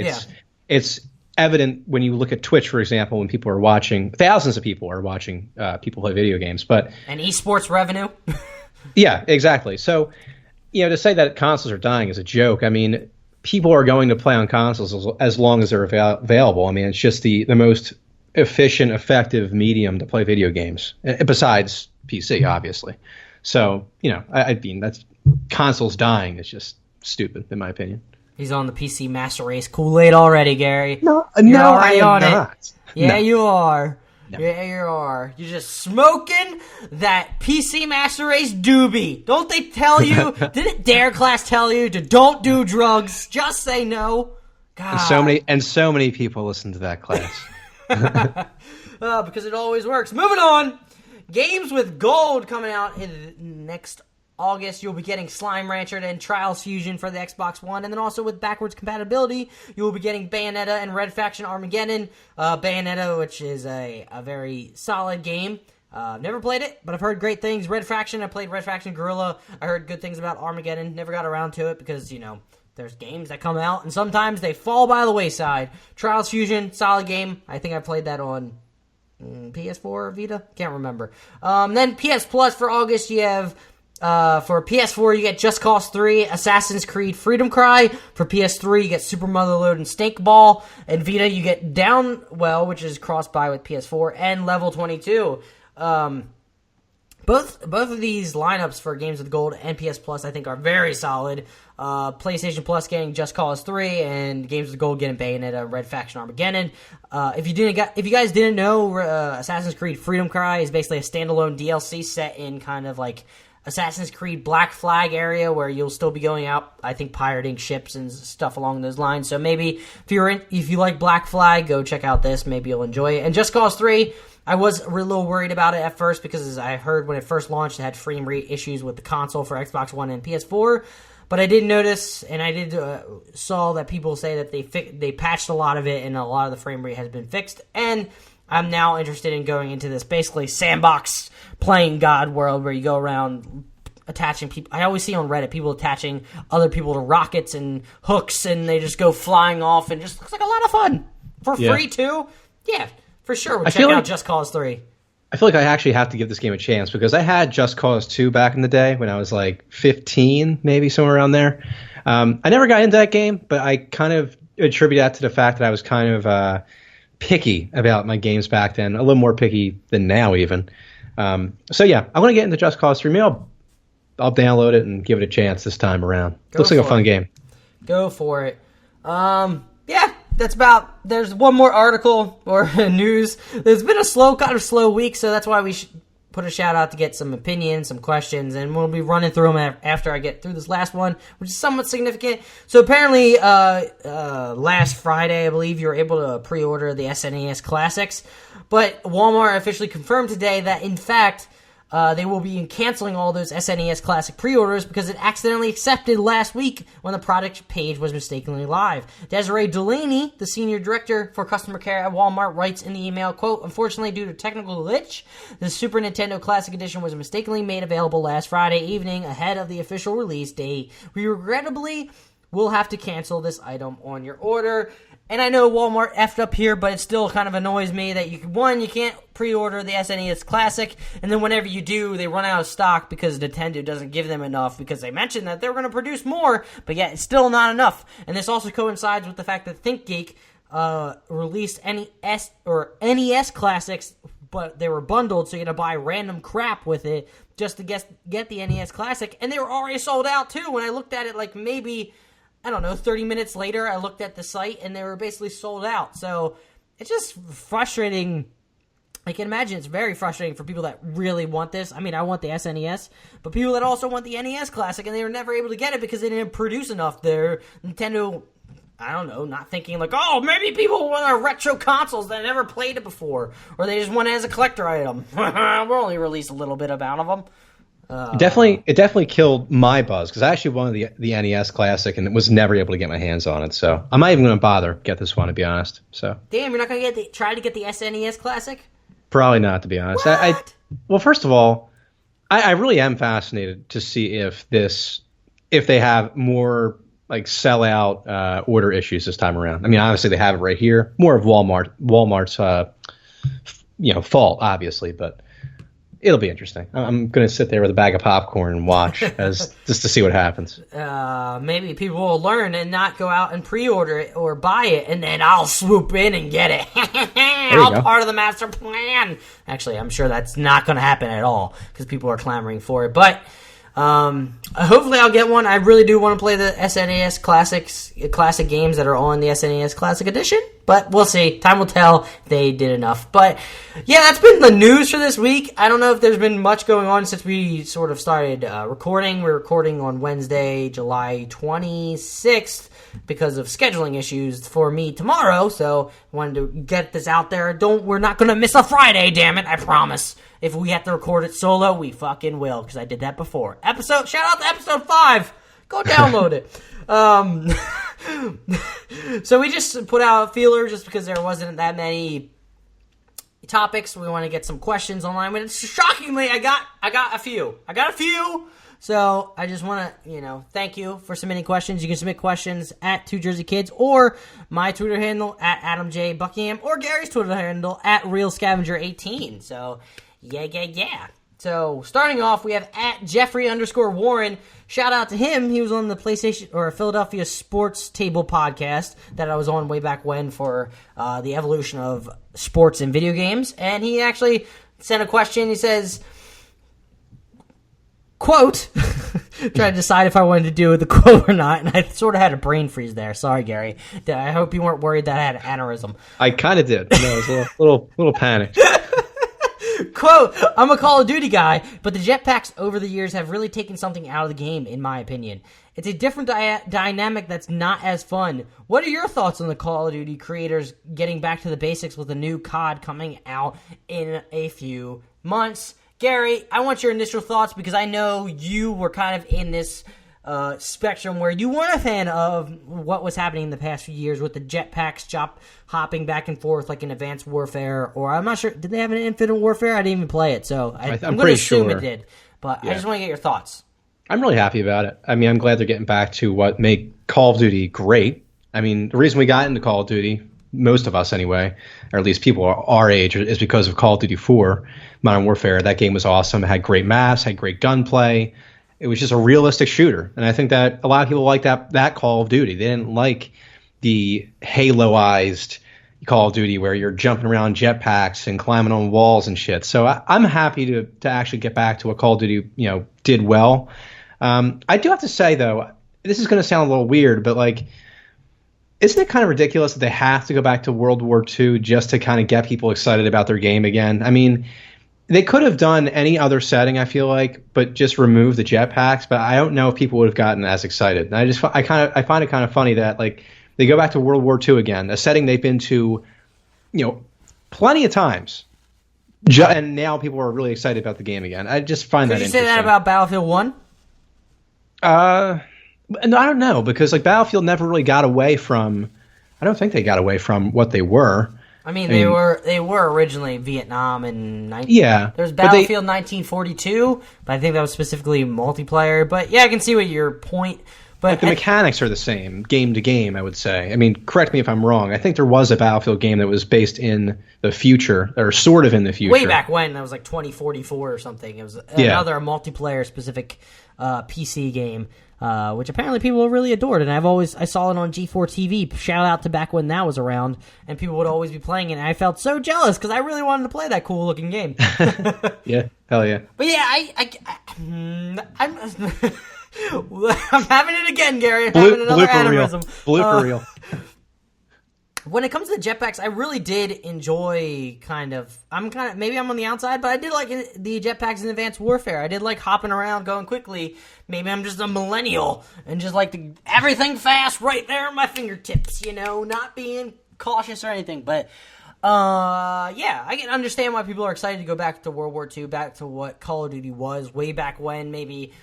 it's evident when you look at Twitch, for example, when people are watching, thousands of people are watching people play video games. And esports revenue? Yeah, exactly. So, to say that consoles are dying is a joke. I mean, people are going to play on consoles as long as they're available. I mean, it's just the most efficient, effective medium to play video games, besides PC, obviously. So, I mean, that's consoles dying is just stupid, in my opinion. He's on the PC Master Race Kool-Aid already, Gary. No, I am not. Yeah, No. you are. No. Yeah, you are. You're just smoking that PC Master Race doobie. Don't they tell you? Didn't Dare Class tell you to don't do drugs? Just say no. God. So many people listen to that class. Because it always works. Moving on. Games with gold coming out in next August. You'll be getting Slime Rancher and Trials Fusion for the Xbox One. And then also with backwards compatibility, you will be getting Bayonetta and Red Faction Armageddon. Bayonetta, which is a very solid game. I've never played it, but I've heard great things. Red Faction, I played Red Faction Guerrilla. I heard good things about Armageddon. Never got around to it because, there's games that come out, and sometimes they fall by the wayside. Trials Fusion, solid game. I think I played that on PS4 or Vita? Can't remember. Then PS Plus for August, you have, for PS4, you get Just Cause 3, Assassin's Creed Freedom Cry. For PS3, you get Super Motherload and Snake Ball. And Vita, you get Downwell, which is cross-buy with PS4, and Level 22. Both of these lineups for Games with Gold and PS Plus, I think, are very solid. PlayStation Plus getting Just Cause 3, and Games with Gold getting Bayonetta and Red Faction Armageddon. If you guys didn't know, Assassin's Creed Freedom Cry is basically a standalone DLC set in kind of like Assassin's Creed Black Flag area where you'll still be going out, I think, pirating ships and stuff along those lines. So maybe if you like Black Flag, go check out this. Maybe you'll enjoy it. And Just Cause 3, I was a little worried about it at first because as I heard when it first launched, it had frame rate issues with the console for Xbox One and PS4. But I did notice, and I did saw that people say that they patched a lot of it, and a lot of the frame rate has been fixed. And I'm now interested in going into this basically sandbox playing God world where you go around attaching people. I always see on Reddit people attaching other people to rockets and hooks, and they just go flying off, and it just looks like a lot of fun for free too. Yeah, for sure. We'll check out Just Cause 3. I feel like I actually have to give this game a chance because I had Just Cause 2 back in the day when I was like 15, maybe somewhere around there. I never got into that game, but I kind of attribute that to the fact that I was kind of picky about my games back then, a little more picky than now even. So yeah, I'm going to get into Just Cause 3. Maybe I'll download it and give it a chance this time around. Looks like a fun game. Go for it. Yeah. There's one more article or news. There's been a kind of slow week, so that's why we should put a shout out to get some opinions, some questions, and we'll be running through them after I get through this last one, which is somewhat significant. So apparently, last Friday, I believe, you were able to pre-order the SNES Classics, but Walmart officially confirmed today that, in fact, they will be canceling all those SNES Classic pre-orders because it accidentally accepted last week when the product page was mistakenly live. Desiree Delaney, the senior director for customer care at Walmart, writes in the email, quote, "Unfortunately, due to technical glitch, the Super Nintendo Classic Edition was mistakenly made available last Friday evening ahead of the official release date. We regrettably will have to cancel this item on your order." And I know Walmart effed up here, but it still kind of annoys me that you can't pre-order the SNES Classic, and then whenever you do, they run out of stock because Nintendo doesn't give them enough because they mentioned that they were going to produce more, but yet it's still not enough. And this also coincides with the fact that ThinkGeek released NES Classics, but they were bundled, so you had to buy random crap with it just to get the NES Classic, and they were already sold out too. When I looked at it, like maybe, I don't know, 30 minutes later, I looked at the site, and they were basically sold out. So it's just frustrating. I can imagine it's very frustrating for people that really want this. I mean, I want the SNES, but people that also want the NES Classic, and they were never able to get it because they didn't produce enough. Their Nintendo, I don't know, not thinking like, oh, maybe people want our retro consoles that never played it before, or they just want it as a collector item. We'll only release a little bit amount of them. It definitely killed my buzz because I actually wanted the NES Classic and was never able to get my hands on it. So I'm not even going to bother get this one, to be honest. So damn, you're not going to try to get the SNES Classic? Probably not, to be honest. Well, first of all, I really am fascinated to see if they have more like sellout order issues this time around. I mean, obviously they have it right here. More of Walmart's fault, obviously, but it'll be interesting. I'm going to sit there with a bag of popcorn and watch just to see what happens. Maybe people will learn and not go out and pre-order it or buy it, and then I'll swoop in and get it. I'm part of the master plan. Actually, I'm sure that's not going to happen at all because people are clamoring for it. But hopefully I'll get one. I really do want to play the SNES classic games that are on the SNES Classic Edition, but we'll see. Time will tell if they did enough. But yeah, that's been the news for this week. I don't know if there's been much going on since we sort of started recording. We're recording on Wednesday, July 26th because of scheduling issues for me tomorrow, so I wanted to get this out there. We're not going to miss a Friday, damn it, I promise. If we have to record it solo, we fucking will, because I did that before. Shout out to episode 5. Go download it. So we just put out a feeler just because there wasn't that many topics. We want to get some questions online. But shockingly, I got a few. So I just want to, thank you for submitting questions. You can submit questions at 2JerseyKids or my Twitter handle at Adam J. Buckingham or Gary's Twitter handle at RealScavenger18. So yeah. So starting off, we have at Jeffrey_Warren. Shout out to him. He was on the PlayStation or Philadelphia Sports Table podcast that I was on way back when for the evolution of sports and video games. And he actually sent a question. He says, quote, trying to decide if I wanted to do the quote or not, and I sort of had a brain freeze there. Sorry, Gary. I hope you weren't worried that I had an aneurysm. I kind of did. No, I was a little panicked. Quote, I'm a Call of Duty guy, but the jetpacks over the years have really taken something out of the game, in my opinion. It's a different dynamic that's not as fun. What are your thoughts on the Call of Duty creators getting back to the basics with a new COD coming out in a few months? Gary, I want your initial thoughts because I know you were kind of in this spectrum where you weren't a fan of what was happening in the past few years with the jetpacks hopping back and forth like in Advanced Warfare, or I'm not sure, did they have an Infinite Warfare? I didn't even play it, so I'm going to assume it did, but yeah. I just want to get your thoughts. I'm really happy about it. I mean, I'm glad they're getting back to what made Call of Duty great. I mean, the reason we got into Call of Duty, most of us anyway, or at least people our age, is because of Call of Duty 4, Modern Warfare. That game was awesome. It had great maps, had great gunplay. It was just a realistic shooter. And I think that a lot of people liked that Call of Duty. They didn't like the Haloized Call of Duty where you're jumping around jetpacks and climbing on walls and shit. So I'm happy to actually get back to what Call of Duty did well. I do have to say, though, this is going to sound a little weird, but like, isn't it kind of ridiculous that they have to go back to World War II just to kind of get people excited about their game again? I mean, they could have done any other setting, I feel like, but just remove the jetpacks. But I don't know if people would have gotten as excited. And I find it kind of funny that like they go back to World War II again, a setting they've been to, plenty of times. And now people are really excited about the game again. I just find that interesting. Could you say that about Battlefield 1? No, I don't know, because like Battlefield never really got away from. I don't think they got away from what they were. I mean, they were originally Vietnam and there's Battlefield 1942, but I think that was specifically multiplayer. But yeah, I can see what your point. But like the mechanics are the same game to game, I would say. I mean, correct me if I'm wrong. I think there was a Battlefield game that was based in the future, or sort of in the future. Way back when, that was like 2044 or something. It was another multiplayer specific PC game. Which apparently people really adored, and I saw it on G4 TV. Shout out to back when that was around, and people would always be playing it. And I felt so jealous because I really wanted to play that cool looking game. Yeah, hell yeah. But yeah, I'm having it again, Gary. I'm having another aneurysm. Blooper reel. When it comes to the jetpacks, I really did enjoy maybe I'm on the outside, but I did like the jetpacks in Advanced Warfare. I did like hopping around, going quickly. Maybe I'm just a millennial and just like everything fast right there at my fingertips, not being cautious or anything. But yeah, I can understand why people are excited to go back to World War II, back to what Call of Duty was way back when. Maybe,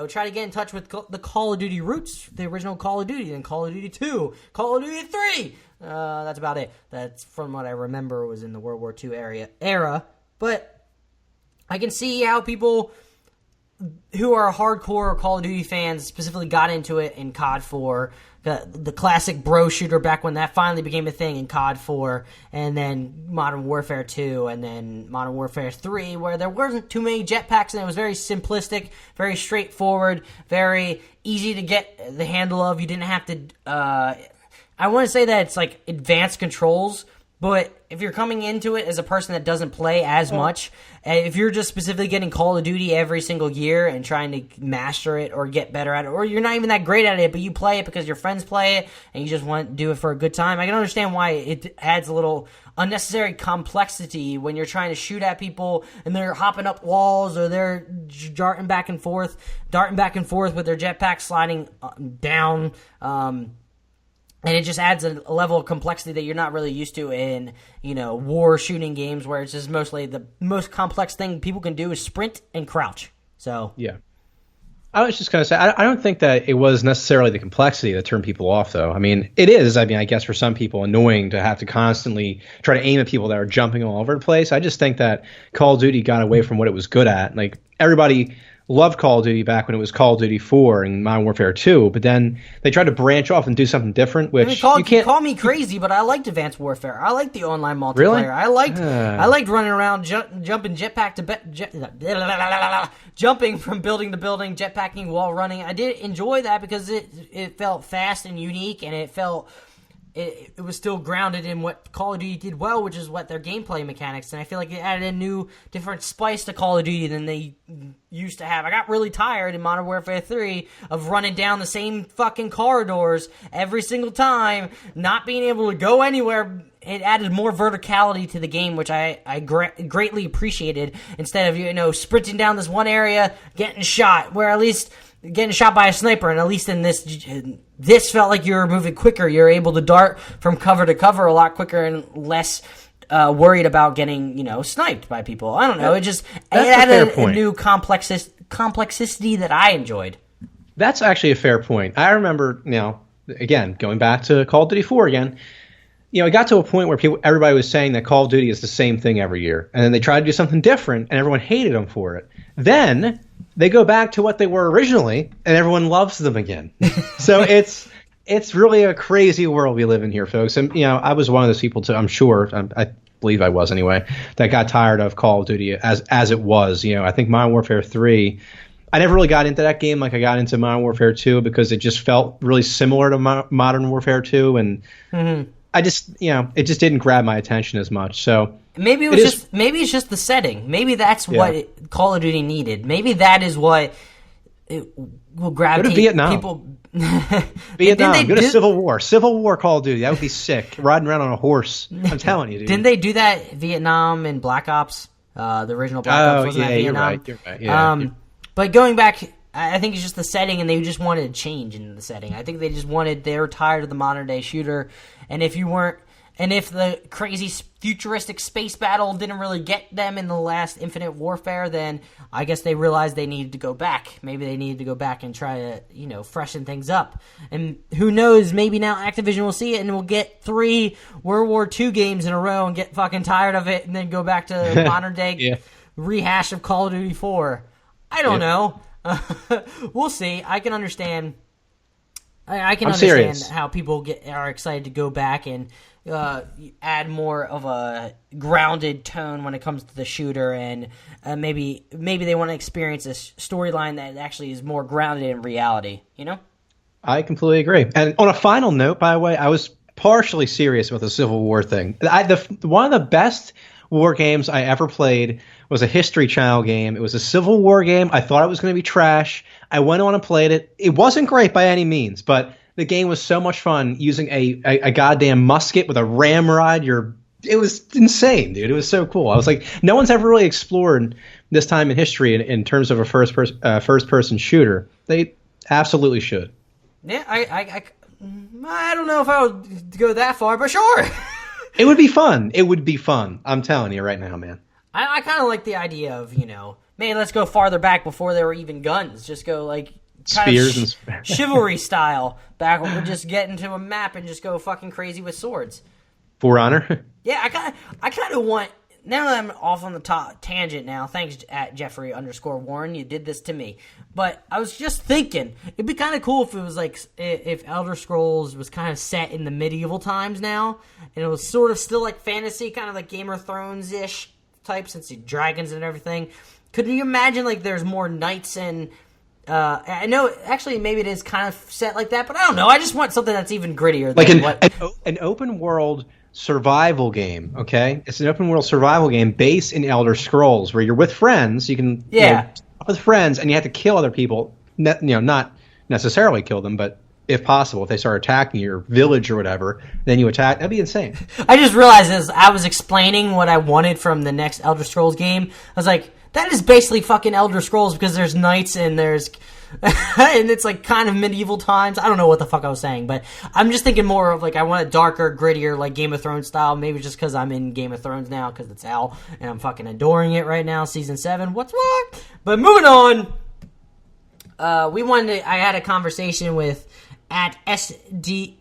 try to get in touch with the Call of Duty roots, the original Call of Duty, then Call of Duty 2, Call of Duty 3. That's about it. That's from what I remember was in the World War II era. But I can see how people who are hardcore Call of Duty fans specifically got into it in COD 4, the classic bro shooter back when that finally became a thing in COD 4, and then Modern Warfare 2, and then Modern Warfare 3, where there wasn't too many jetpacks, and it was very simplistic, very straightforward, very easy to get the handle of. You didn't have to... I want to say that it's like advanced controls, but if you're coming into it as a person that doesn't play as much, if you're just specifically getting Call of Duty every single year and trying to master it or get better at it, or you're not even that great at it, but you play it because your friends play it and you just want to do it for a good time, I can understand why it adds a little unnecessary complexity when you're trying to shoot at people and they're hopping up walls or they're darting back and forth with their jetpack sliding down. And it just adds a level of complexity that you're not really used to in, war shooting games where it's just mostly the most complex thing people can do is sprint and crouch. So yeah. I was just going to say, I don't think that it was necessarily the complexity that turned people off, though. I mean, it is. I mean, I guess for some people, annoying to have to constantly try to aim at people that are jumping all over the place. I just think that Call of Duty got away from what it was good at. Like, everybody loved Call of Duty back when it was Call of Duty 4 and Modern Warfare 2, but then they tried to branch off and do something different, which you can't... Call me crazy, but I liked Advanced Warfare. I liked the online multiplayer. Really? I liked running around, jumping jetpack to jumping from building to building, jetpacking while running. I did enjoy that because it felt fast and unique, and it felt... It was still grounded in what Call of Duty did well, which is what their gameplay mechanics, and I feel like it added a new, different spice to Call of Duty than they used to have. I got really tired in Modern Warfare 3 of running down the same fucking corridors every single time, not being able to go anywhere. It added more verticality to the game, which I greatly appreciated, instead of, sprinting down this one area, getting shot, where at least... getting shot by a sniper, and at least in this felt like you were moving quicker. You're able to dart from cover to cover a lot quicker and less worried about getting, sniped by people. I don't know. It added a new complexity that I enjoyed. That's actually a fair point. I remember now, again, going back to Call of Duty 4 again, it got to a point where everybody was saying that Call of Duty is the same thing every year, and then they tried to do something different, and everyone hated them for it. Then they go back to what they were originally, and everyone loves them again. So it's really a crazy world we live in here, folks. And I was one of those people too. I'm sure, I believe I was anyway, that got tired of Call of Duty as it was. I think Modern Warfare 3. I never really got into that game like I got into Modern Warfare 2 because it just felt really similar to Modern Warfare 2, and I just it just didn't grab my attention as much. So. Maybe it's just the setting. Maybe that's what Call of Duty needed. Maybe that is what it will gravitate. Go to Vietnam. People. Vietnam. Go to Civil War. Civil War Call of Duty. That would be sick. Riding around on a horse. I'm telling you, dude. Didn't they do that Vietnam and Black Ops? The original Black Ops wasn't that Vietnam? You're right. Yeah. But going back, I think it's just the setting, and they just wanted a change in the setting. I think they were tired of the modern day shooter, and if you weren't And if the crazy futuristic space battle didn't really get them in the last Infinite Warfare, then I guess they realized they needed to go back. Maybe they needed to go back and try to, freshen things up. And who knows, maybe now Activision will see it and we'll get 3 World War II games in a row and get fucking tired of it and then go back to modern day rehash of Call of Duty 4. I don't know. We'll see. I can understand. I can understand how people are excited to go back and add more of a grounded tone when it comes to the shooter, and maybe they want to experience a storyline that actually is more grounded in reality. I completely agree. And on a final note, by the way, I was partially serious about the Civil War thing. One of the best war games I ever played was a History Channel game. It was a Civil War game. I thought it was going to be trash. I went on and played it. It wasn't great by any means, but the game was so much fun using a goddamn musket with a ramrod. It was insane, dude. It was so cool. I was like, no one's ever really explored this time in history in terms of a first person shooter. They absolutely should. Yeah, I don't know if I would go that far, but sure. It would be fun. It would be fun. I'm telling you right now, man. I kind of like the idea of, man, let's go farther back before there were even guns. Just go like spears and chivalry style back when we just get into a map and just go fucking crazy with swords. For Honor? Yeah, I kind of want. Now that I'm off on the tangent now, thanks at Jeffrey_Warren, you did this to me. But I was just thinking, it'd be kind of cool if it was like, if Elder Scrolls was kind of set in the medieval times now, and it was sort of still like fantasy, kind of like Game of Thrones-ish type, since the dragons and everything. Could you imagine like there's more knights and, I know actually maybe it is kind of set like that, but I don't know. I just want something that's even grittier. Like an open world survival game, okay? It's an open world survival game based in Elder Scrolls where you're with friends. You can with friends, and you have to kill other people. Not necessarily kill them, but if possible, if they start attacking your village or whatever, then you attack. That'd be insane. I just realized as I was explaining what I wanted from the next Elder Scrolls game, I was like, that is basically fucking Elder Scrolls because there's knights and there's and it's like kind of medieval times. I don't know what the fuck I was saying, but I'm just thinking more of like I want a darker, grittier, like Game of Thrones style. Maybe just because I'm in Game of Thrones now because it's out and I'm fucking adoring it right now. Season 7, what's what? But moving on, I had a conversation with at STRDR.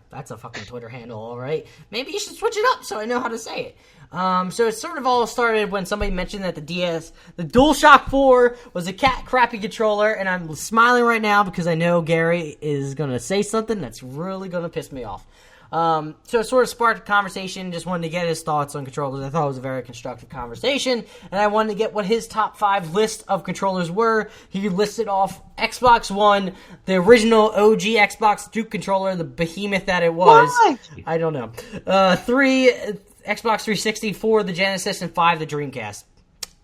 That's a fucking Twitter handle, all right. Maybe you should switch it up so I know how to say it. So it sort of all started when somebody mentioned that the DualShock 4 was a crappy controller, and I'm smiling right now because I know Gary is going to say something that's really going to piss me off. So it sort of sparked a conversation, just wanted to get his thoughts on controllers. I thought it was a very constructive conversation, and I wanted to get what his top 5 list of controllers were. He listed off Xbox One, the original OG Xbox Duke controller, the behemoth that it was. Why? I don't know. 3... Xbox 360, 4 the Genesis, and 5 the Dreamcast.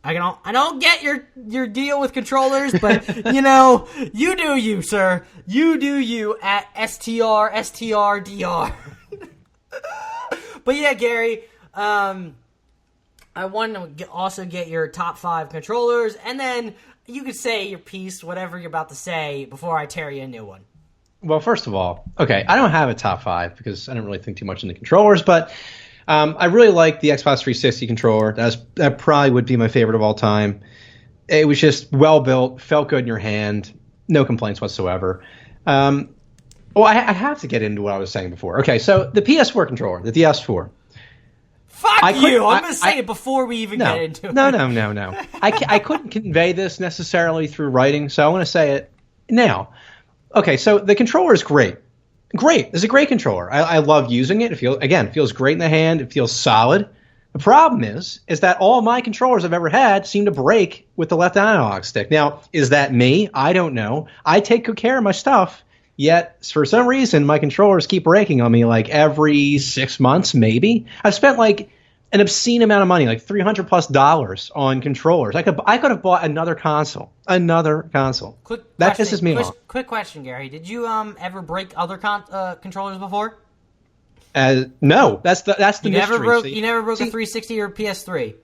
I don't get your deal with controllers, but you do you, sir. You do you at STRDR. But yeah, Gary, I want to also get your top 5 controllers, and then you could say your piece, whatever you're about to say, before I tear you a new one. Well, first of all, okay, I don't have a top 5 because I don't really think too much into controllers, but I really like the Xbox 360 controller. That probably would be my favorite of all time. It was just well built, felt good in your hand, no complaints whatsoever. I have to get into what I was saying before. Okay, so the PS4 controller, the DS4. Fuck you! I'm going to say it before we even get into it. No. I couldn't convey this necessarily through writing, so I want to say it now. Okay, so the controller is great. Great. It's a great controller. I love using it. It feels great in the hand. It feels solid. The problem is that all my controllers I've ever had seem to break with the left analog stick. Now, is that me? I don't know. I take good care of my stuff, yet for some reason my controllers keep breaking on me like every 6 months, maybe. I've spent like an obscene amount of money, like $300+ on controllers. I could have bought another console. That pisses me off. Quick question, Gary. Did you ever break other controllers before? No, that's the mystery. You never broke a 360 or PS3?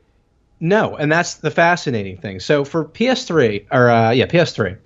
No, and that's the fascinating thing. So for PS3,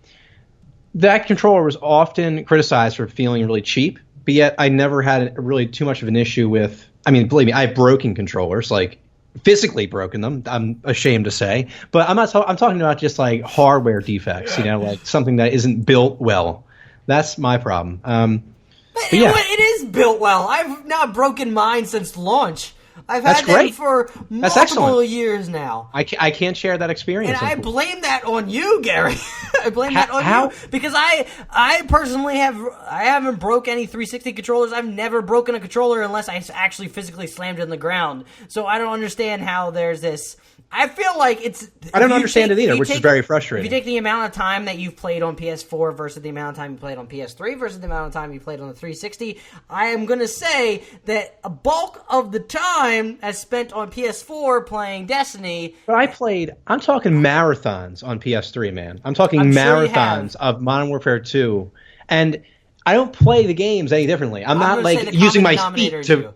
that controller was often criticized for feeling really cheap. but yet I never had really too much of an issue with. I mean, believe me, I've broken controllers, like physically broken them. I'm ashamed to say, but I'm not. I'm talking about just like hardware defects. Like something that isn't built well. That's my problem. But yeah. It is built well. I've not broken mine since launch. I've had them for multiple years now. I can't share that experience. And I blame that on you, Gary. I blame that on you because I personally haven't broke any 360 controllers. I've never broken a controller unless I actually physically slammed it in the ground. So I don't understand how there's this. I feel like it's. I don't understand it either, which is very frustrating. If you take the amount of time that you've played on PS4 versus the amount of time you played on PS3 versus the amount of time you played on the 360, I am going to say that a bulk of the time as spent on PS4 playing Destiny. But I'm talking marathons on PS3, man. I'm talking marathons of Modern Warfare 2. And I don't play the games any differently. I'm not like using my feet to.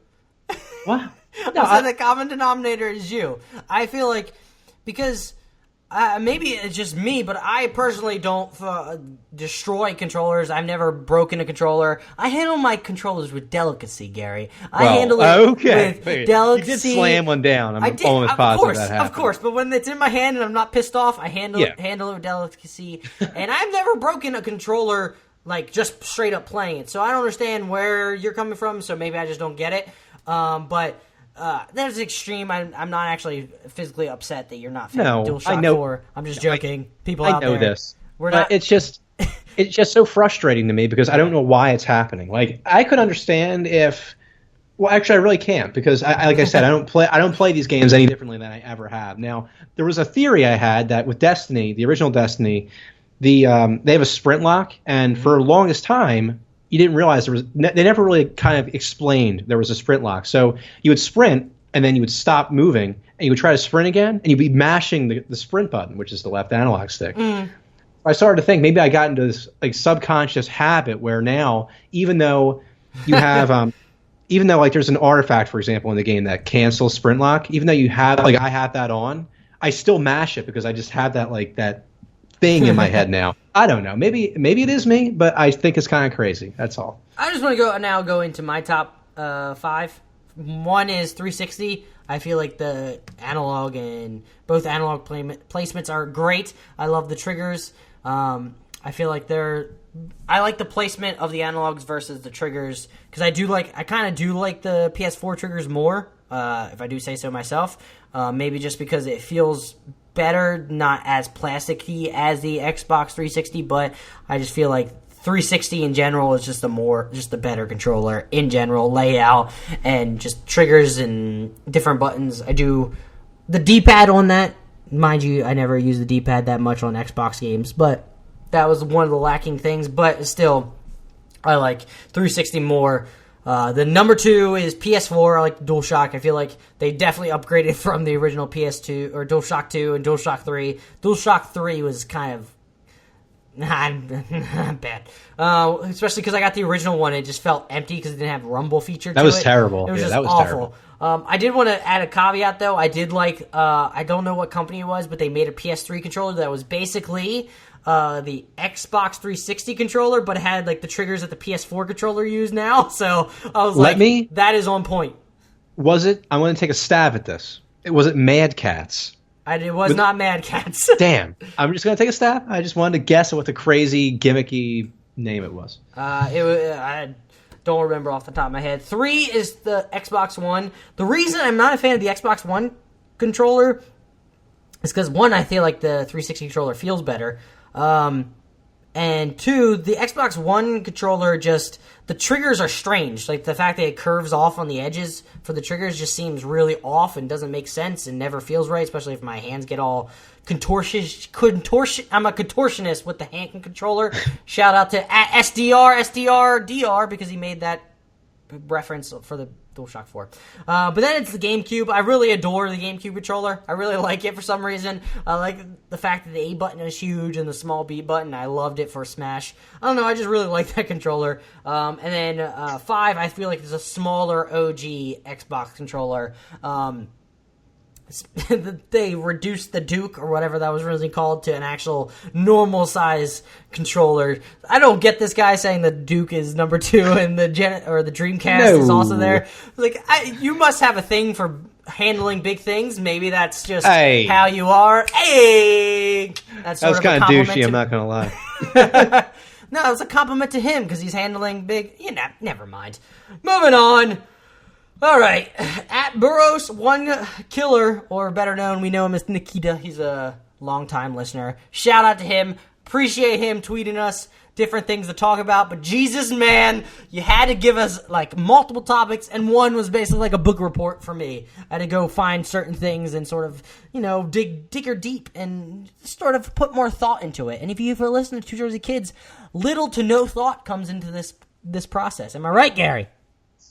What? No, I said the common denominator is you. I feel like because maybe it's just me, but I personally don't destroy controllers. I've never broken a controller. I handle my controllers with delicacy, Gary. I handle it with delicacy. You did slam one down. I'm almost positive that happened. Of course, but when it's in my hand and I'm not pissed off, I handle it with delicacy. And I've never broken a controller like just straight up playing it. So I don't understand where you're coming from. So maybe I just don't get it. But. That is extreme. I'm not actually physically upset that you're not fan of DualShock 4. I'm just joking. People out there. I know this. We're not. It's just so frustrating to me because I don't know why it's happening. Like I could understand if. Well, actually, I really can't because, like I said, I don't play these games any differently than I ever have. Now, there was a theory I had that with Destiny, the original Destiny, they have a sprint lock, and for the longest time. You didn't realize they never really kind of explained there was a sprint lock. So you would sprint, and then you would stop moving, and you would try to sprint again, and you'd be mashing the sprint button, which is the left analog stick. I started to think maybe I got into this like subconscious habit where now, even though you have, even though like there's an artifact, for example, in the game that cancels sprint lock, even though you have like I have that on, I still mash it because I just have that thing in my head now. I don't know. Maybe it is me, but I think it's kind of crazy. That's all. I just want to go into my top 5. One is 360. I feel like the analog and both analog placements are great. I love the triggers. I feel like I like the placement of the analogs versus the triggers because I kind of do like the PS4 triggers more, if I do say so myself. Maybe just because it feels better, not as plasticky as the Xbox 360, but I just feel like 360 in general is just a better controller in general, layout and just triggers and different buttons. I do the D-pad on that. Mind you, I never use the D-pad that much on Xbox games, but that was one of the lacking things, but still, I like 360 more. The number 2 is PS4. I like DualShock. I feel like they definitely upgraded from the original PS2 or DualShock 2 and DualShock 3. DualShock 3 was kind of bad, especially because I got the original one. It just felt empty because it didn't have rumble feature. That was terrible. It was just that was awful. Terrible. I did want to add a caveat though. I did like. I don't know what company it was, but they made a PS3 controller that was basically. The Xbox 360 controller, but it had like the triggers that the PS4 controller used now. So I was that is on point. Was it? I want to take a stab at this. Was it Mad Catz? It was not Mad Catz. Damn. I'm just going to take a stab. I just wanted to guess at what the crazy, gimmicky name it was. I don't remember off the top of my head. 3 is the Xbox One. The reason I'm not a fan of the Xbox One controller is because, 1, I feel like the 360 controller feels better. And 2, the Xbox One controller the triggers are strange. Like the fact that it curves off on the edges for the triggers just seems really off and doesn't make sense and never feels right, especially if my hands get all contortion. I'm a contortionist with the hand controller. Shout out to SDR because he made that reference for the DualShock 4. But then it's the GameCube. I really adore the GameCube controller. I really like it for some reason. I like the fact that the A button is huge and the small B button. I loved it for Smash. I don't know. I just really like that controller. And then 5, I feel like it's a smaller OG Xbox controller. they reduced the Duke or whatever that was originally called to an actual normal size controller. I don't get this guy saying the Duke is number 2 and the Dreamcast is also there. Like, you must have a thing for handling big things. Maybe that's just how you are. Hey, that's that was kind of douchey. I'm not gonna lie. No, it was a compliment to him because he's handling big. Never mind. Moving on. All right, at Burroughs One Killer, or better known, we know him as Nikita. He's a longtime listener. Shout out to him. Appreciate him tweeting us different things to talk about. But Jesus, man, you had to give us like multiple topics, and one was basically like a book report for me. I had to go find certain things and sort of, dig deep and sort of put more thought into it. And if you ever listen to Two Jersey Kids, little to no thought comes into this process. Am I right, Gary?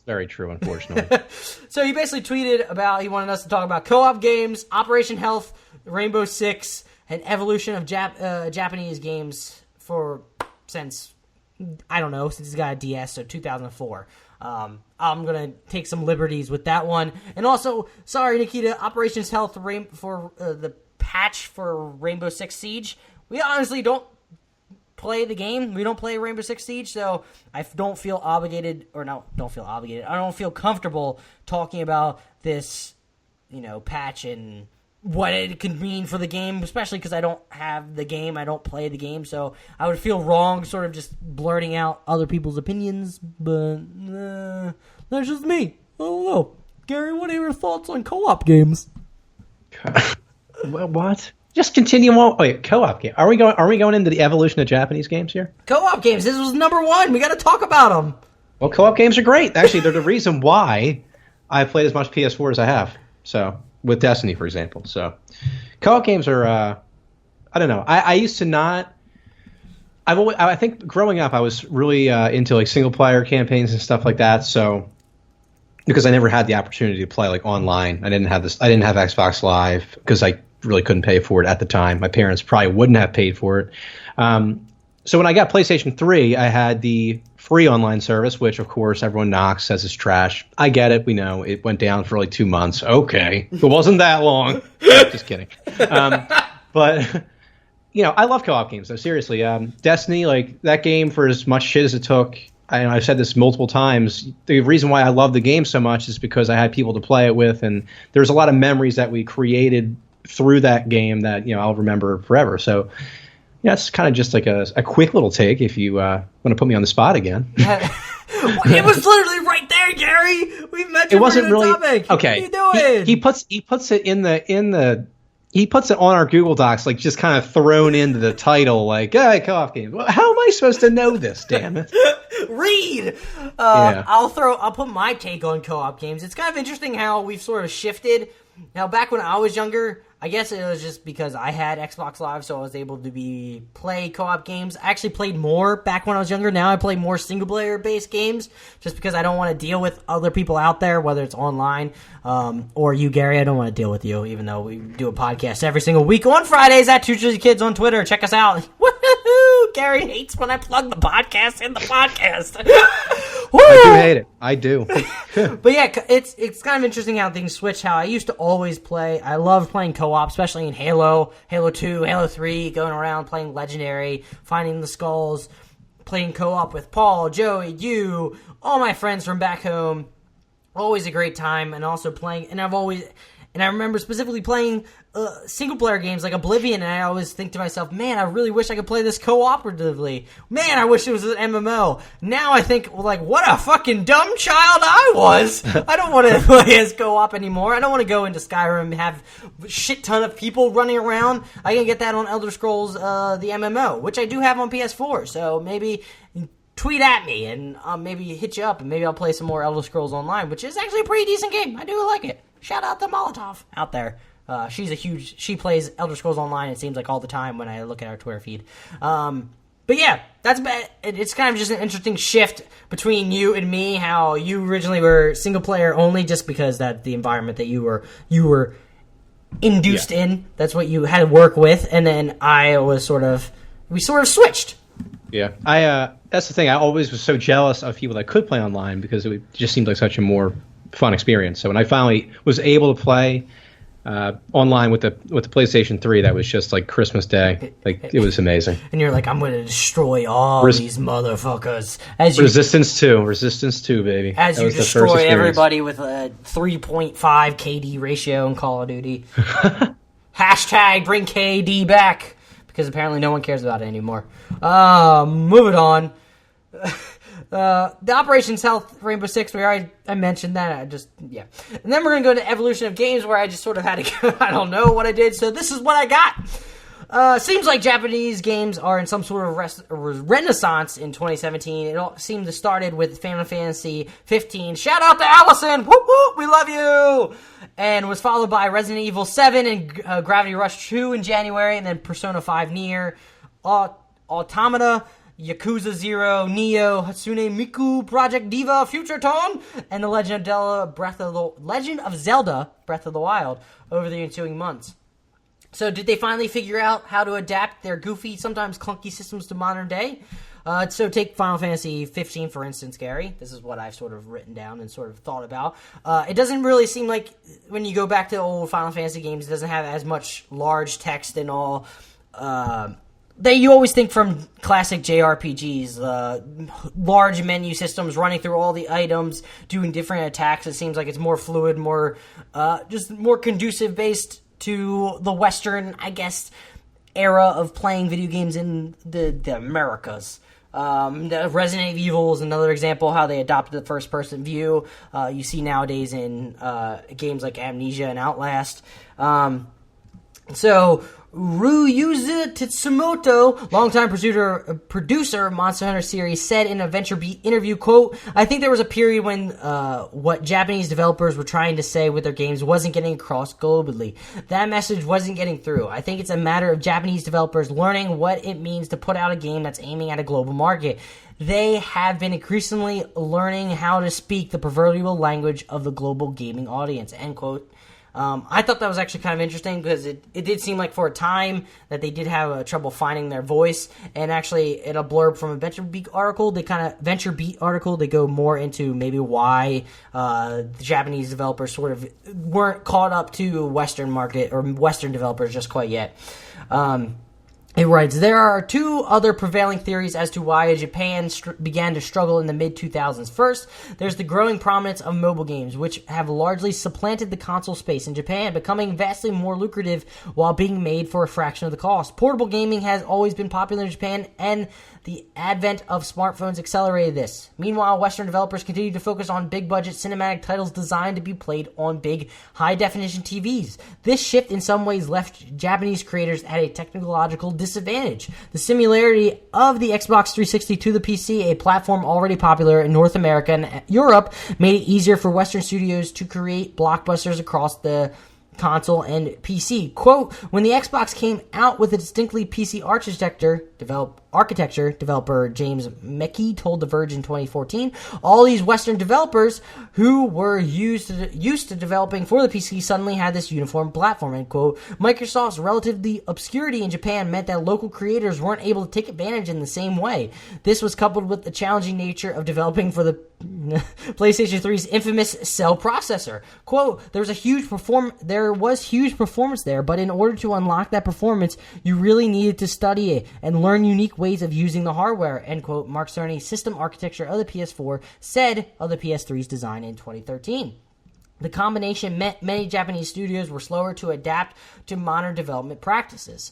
Very true, unfortunately. So he basically tweeted about, he wanted us to talk about co-op games, Operation Health, Rainbow Six, and evolution of Japanese games since he's got a DS, so 2004. I'm going to take some liberties with that one. And also, sorry, Nikita, Operation Health for the patch for Rainbow Six Siege. We honestly don't play the game. We don't play Rainbow Six Siege, so I don't feel obligated, I don't feel comfortable talking about this, patch and what it could mean for the game, especially because I don't have the game. I don't play the game, so I would feel wrong sort of just blurting out other people's opinions, but that's just me. I don't know. Gary, what are your thoughts on co-op games? What? Just continue on. Wait, co-op game. Are we going into the evolution of Japanese games here? Co-op games. This was number 1. We got to talk about them. Well, co-op games are great. Actually, they're the reason why I played as much PS4 as I have. So, with Destiny, for example. So, co-op games are. I don't know. I used to not. I think growing up, I was really into like single player campaigns and stuff like that. So, because I never had the opportunity to play like online, I didn't have Xbox Live because I really couldn't pay for it at the time. My parents probably wouldn't have paid for it. So when I got PlayStation 3, I had the free online service, which, of course, everyone knocks, says it's trash. I get it. We know. It went down for like 2 months. Okay. It wasn't that long. Just kidding. But, I love co-op games, though. Seriously. Destiny, like, that game, for as much shit as it took, I've said this multiple times, the reason why I love the game so much is because I had people to play it with, and there's a lot of memories that we created through that game that I'll remember forever. So it's kind of just like a quick little take if you want to put me on the spot again. It was literally right there, Gary. We mentioned it wasn't really topic. Okay. What are you doing? He puts it he puts it on our Google Docs, like just kind of thrown into the title, like co-op games. Well, how am I supposed to know this? Damn it! Read. I'll put my take on co-op games. It's kind of interesting how we've sort of shifted. Now, back when I was younger, I guess it was just because I had Xbox Live, so I was able to play co-op games. I actually played more back when I was younger. Now I play more single-player-based games just because I don't want to deal with other people out there, whether it's online or you, Gary. I don't want to deal with you, even though we do a podcast every single week on Fridays at Two Jersey Kids on Twitter. Check us out. Woohoo! Gary hates when I plug the podcast in the podcast. Woo! I do hate it. I do. But yeah, it's kind of interesting how things switch. How I used to always play. I loved playing co-op, especially in Halo, Halo 2, Halo 3, going around playing Legendary, finding the skulls, playing co-op with Paul, Joey, you, all my friends from back home. Always a great time, and also playing. And I remember specifically playing single-player games like Oblivion, and I always think to myself, man, I really wish I could play this cooperatively. Man, I wish it was an MMO. Now I think, like, what a fucking dumb child I was. I don't want to play as co-op anymore. I don't want to go into Skyrim and have a shit ton of people running around. I can get that on Elder Scrolls, the MMO, which I do have on PS4, so maybe tweet at me, and maybe hit you up, and maybe I'll play some more Elder Scrolls Online, which is actually a pretty decent game. I do like it. Shout out to Molotov out there. She plays Elder Scrolls Online, it seems like, all the time when I look at our Twitter feed. But yeah, it's kind of just an interesting shift between you and me, how you originally were single player only just because that's the environment that you were induced in. That's what you had to work with, and then we sort of switched. Yeah, that's the thing. I always was so jealous of people that could play online because it just seemed like such a more fun experience. So when I finally was able to play, online with the PlayStation 3. That was just like Christmas Day. Like, it was amazing. And you're like, I'm going to destroy all these motherfuckers. Resistance 2, baby. As you destroy everybody with a 3.5 KD ratio in Call of Duty. Hashtag bring KD back. Because apparently no one cares about it anymore. Moving on. The Operation South Rainbow Six, I mentioned that. And then we're going to go to Evolution of Games, where I just sort of had to go, I don't know what I did, so this is what I got. Seems like Japanese games are in some sort of renaissance in 2017. It all seemed to started with Final Fantasy 15. Shout out to Allison! Whoop whoop, we love you! And was followed by Resident Evil 7 and Gravity Rush 2 in January, and then Persona 5 Nier, Automata, Yakuza 0, Neo, Hatsune Miku, Project Diva, Future Tone, and The Legend of Zelda Breath of the Wild over the ensuing months. So did they finally figure out how to adapt their goofy, sometimes clunky systems to modern day? So take Final Fantasy 15, for instance, Gary. This is what I've sort of written down and sort of thought about. It doesn't really seem like, when you go back to old Final Fantasy games, it doesn't have as much large text and all. You always think from classic JRPGs, large menu systems running through all the items, doing different attacks. It seems like it's more fluid, just more conducive based to the Western, I guess, era of playing video games in the Americas. The Resident Evil is another example how they adopted the first-person view. You see nowadays in games like Amnesia and Outlast. So Ryuza Tatsumoto, longtime producer of Monster Hunter series, said in a VentureBeat interview, quote, "I think there was a period when what Japanese developers were trying to say with their games wasn't getting across globally. That message wasn't getting through. I think it's a matter of Japanese developers learning what it means to put out a game that's aiming at a global market. They have been increasingly learning how to speak the proverbial language of the global gaming audience," end quote. I thought that was actually kind of interesting because it did seem like for a time that they did have trouble finding their voice. And actually, in a blurb from a VentureBeat article, they go more into maybe why the Japanese developers sort of weren't caught up to Western market or Western developers just quite yet. It writes, "There are two other prevailing theories as to why Japan began to struggle in the mid-2000s. First, there's the growing prominence of mobile games, which have largely supplanted the console space in Japan, becoming vastly more lucrative while being made for a fraction of the cost. Portable gaming has always been popular in Japan, and the advent of smartphones accelerated this. Meanwhile, Western developers continue to focus on big-budget cinematic titles designed to be played on big, high-definition TVs. This shift in some ways left Japanese creators at a technological disadvantage. The similarity of the Xbox 360 to the PC, a platform already popular in North America and Europe, made it easier for Western studios to create blockbusters across the console and PC. Quote, when the Xbox came out with a distinctly PC architecture, developer James Mekey told The Verge in 2014, all these Western developers who were used to developing for the PC suddenly had this uniform platform, end quote. Microsoft's relative obscurity in Japan meant that local creators weren't able to take advantage in the same way. This was coupled with the challenging nature of developing for the PlayStation 3's infamous cell processor. Quote, there was huge performance there, but in order to unlock that performance, you really needed to study it and learn unique ways of using the hardware, end quote. Mark Cerny, system architecture of the PS4, said of the PS3's design in 2013. The combination meant many Japanese studios were slower to adapt to modern development practices.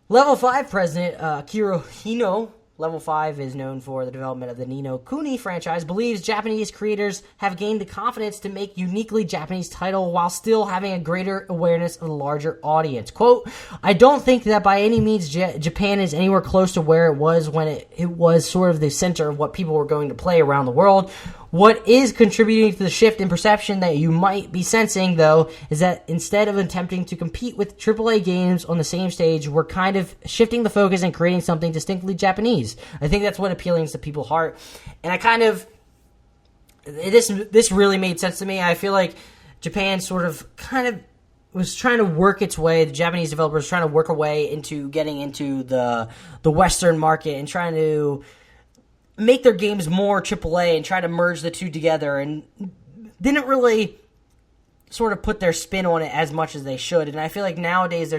Level 5 president Akira Hino, Level 5 is known for the development of the Ni no Kuni franchise, believes Japanese creators have gained the confidence to make uniquely Japanese title while still having a greater awareness of the larger audience. Quote, I don't think that by any means Japan is anywhere close to where it was when it was sort of the center of what people were going to play around the world. What is contributing to the shift in perception that you might be sensing, though, is that instead of attempting to compete with AAA games on the same stage, we're kind of shifting the focus and creating something distinctly Japanese. I think that's what appeals to people's heart. And I kind of... This really made sense to me. I feel like Japan sort of kind of was trying to work its way, the Japanese developers trying to work a way into getting into the Western market and trying to make their games more AAA and try to merge the two together, and didn't really sort of put their spin on it as much as they should. And I feel like nowadays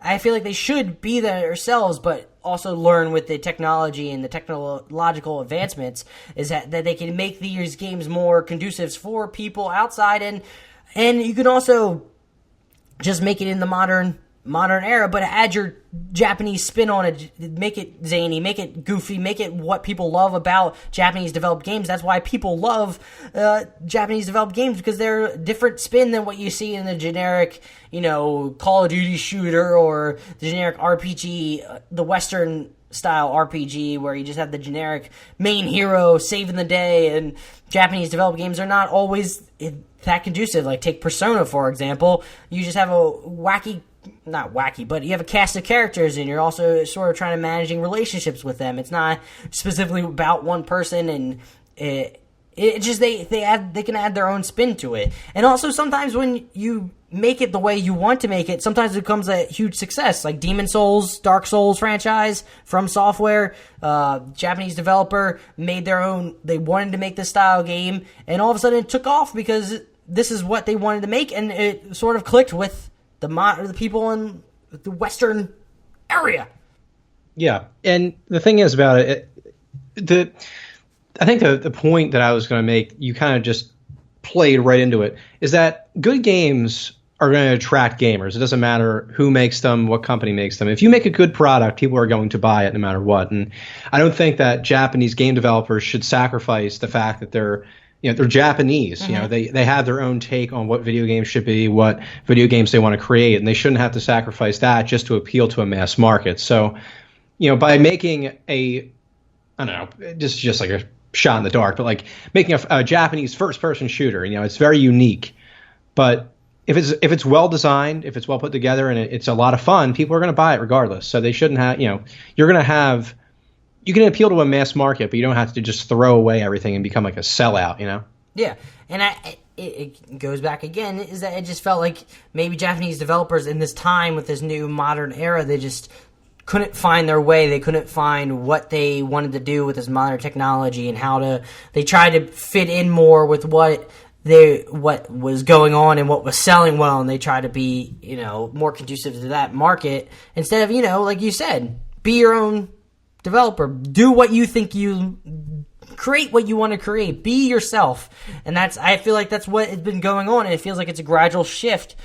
I feel like they should be themselves, but also learn with the technology and the technological advancements is that they can make these games more conducive for people outside, and you can also just make it in the modern era, but add your Japanese spin on it, make it zany, make it goofy, make it what people love about Japanese developed games. That's why people love Japanese developed games, because they're a different spin than what you see in the generic, Call of Duty shooter or the generic RPG, the Western style RPG where you just have the generic main hero saving the day. And Japanese developed games are not always that conducive. Like take Persona, for example. You just have not wacky, but you have a cast of characters, and you're also sort of trying to managing relationships with them. It's not specifically about one person, and it just they can add their own spin to it. And also sometimes when you make it the way you want to make it, sometimes it becomes a huge success. Like Demon Souls, Dark Souls franchise from Software, Japanese developer made their own. They wanted to make this style game, and all of a sudden it took off because this is what they wanted to make, and it sort of clicked with the people in the Western area. Yeah, and the thing is about it, I think the point that I was going to make, you kind of just played right into it, is that good games are going to attract gamers. It doesn't matter who makes them, what company makes them. If you make a good product, people are going to buy it no matter what. And I don't think that Japanese game developers should sacrifice the fact that they're Japanese. Mm-hmm. They have their own take on what video games should be, what video games they want to create, and they shouldn't have to sacrifice that just to appeal to a mass market. So, by making I don't know, just like a shot in the dark, but like making a Japanese first-person shooter, it's very unique. But if it's well designed, if it's well put together, and it's a lot of fun, people are going to buy it regardless. So they shouldn't have, you can appeal to a mass market, but you don't have to just throw away everything and become like a sellout, Yeah, and it goes back again, is that it just felt like maybe Japanese developers in this time with this new modern era, they just couldn't find their way. They couldn't find what they wanted to do with this modern technology and they tried to fit in more with what was going on and what was selling well, and they tried to be, more conducive to that market instead of, like you said, be your own developer, do what you think create what you want to create, be yourself. And I feel like that's what has been going on, and it feels like it's a gradual shift.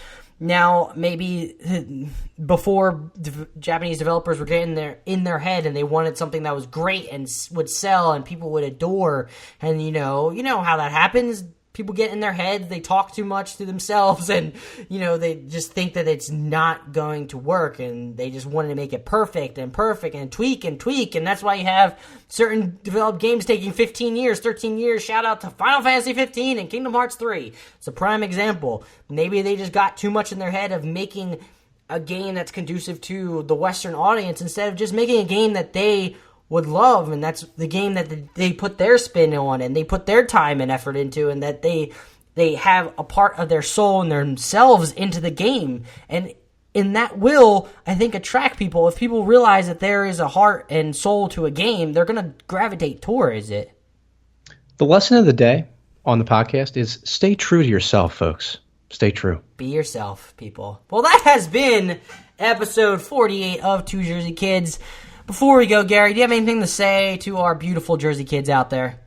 Now, maybe before Japanese developers were getting in their head and they wanted something that was great and would sell and people would adore, and you know how that happens. People get in their heads, they talk too much to themselves, and they just think that it's not going to work, and they just wanted to make it perfect and tweak, and that's why you have certain developed games taking 15 years, 13 years. Shout out to Final Fantasy 15 and Kingdom Hearts 3. It's a prime example. Maybe they just got too much in their head of making a game that's conducive to the Western audience instead of just making a game that they would love, and that's the game that they put their spin on and they put their time and effort into, and that they have a part of their soul and themselves into the game. And in that will, I think, attract people. If people realize that there is a heart and soul to a game, they're going to gravitate towards it. The lesson of the day on the podcast is stay true to yourself, folks. Stay true. Be yourself, people. Well, that has been episode 48 of Two Jersey Kids. Before we go, Gary, do you have anything to say to our beautiful Jersey kids out there?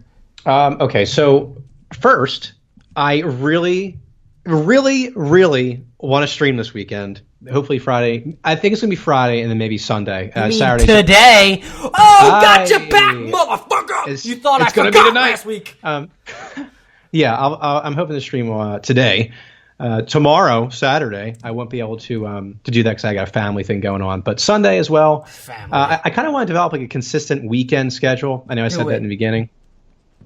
Okay, so first, I really, really, really want to stream this weekend. Hopefully Friday. I think it's going to be Friday and then maybe Sunday. Saturday. Today? Oh, gotcha back, motherfucker! You thought I forgot last week. Yeah, I'm hoping to stream today. Tomorrow, Saturday, I won't be able to do that because I got a family thing going on. But Sunday as well. I kind of want to develop like a consistent weekend schedule. I know I said that in the beginning,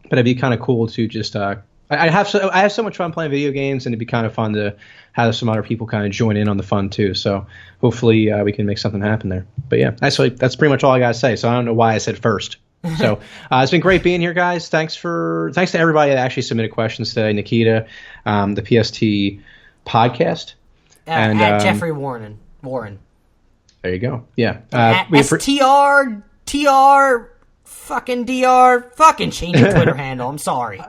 but it'd be kind of cool to just. I have so much fun playing video games, and it'd be kind of fun to have some other people kind of join in on the fun too. So hopefully we can make something happen there. But yeah, actually that's pretty much all I gotta say. So I don't know why I said first. So it's been great being here, guys. Thanks to everybody that actually submitted questions today. Nikita, the PST podcast, and Jeffrey Warren. There you go. Yeah. STR fucking DR fucking change your Twitter handle. I'm sorry.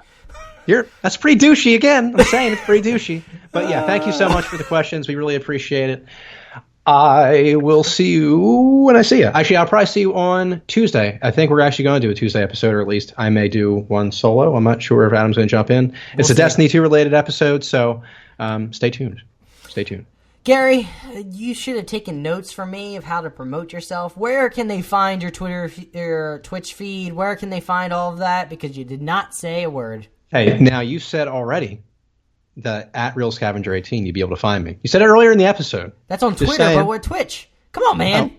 That's pretty douchey again. I'm saying it's pretty douchey. But yeah, thank you so much for the questions. We really appreciate it. I will see you when I see you. Actually, I'll probably see you on Tuesday. I think we're actually going to do a Tuesday episode, or at least I may do one solo. I'm not sure if Adam's going to jump in. It's a Destiny 2 related episode, so stay tuned. Stay tuned. Gary, you should have taken notes from me of how to promote yourself. Where can they find your your Twitch feed? Where can they find all of that? Because you did not say a word. Hey, now you said already that at Real Scavenger 18 you'd be able to find me. You said it earlier in the episode. That's on Twitter, but we're Twitch. Come on, man.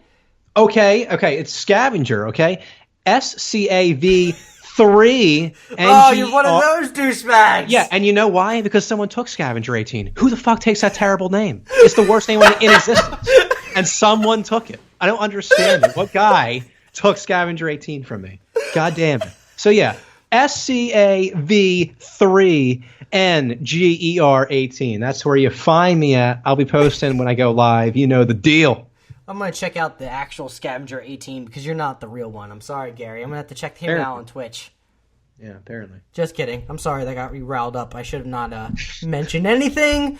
Oh. Okay, it's Scavenger, okay? SCAV3. Oh, you're one of those douchebags. Yeah, and you know why? Because someone took Scavenger 18. Who the fuck takes that terrible name? It's the worst name in existence. And someone took it. I don't understand it. What guy took Scavenger 18 from me? God damn it. So yeah, SCAV3NGER18. That's where you find me at. I'll be posting when I go live. You know the deal. I'm going to check out the actual Scavenger 18 because you're not the real one. I'm sorry, Gary. I'm going to have to check him out on Twitch. Yeah, apparently. Just kidding. I'm sorry that got me riled up. I should have not mentioned anything.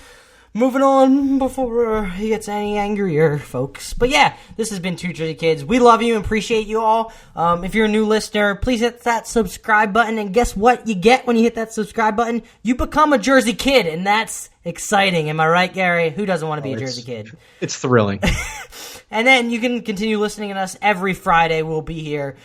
Moving on before he gets any angrier, folks. But yeah, this has been Two Jersey Kids. We love you and appreciate you all. If you're a new listener, please hit that subscribe button. And guess what you get when you hit that subscribe button? You become a Jersey Kid, and that's exciting. Am I right, Gary? Who doesn't want to be a Jersey Kid? It's thrilling. And then you can continue listening to us every Friday. We'll be here.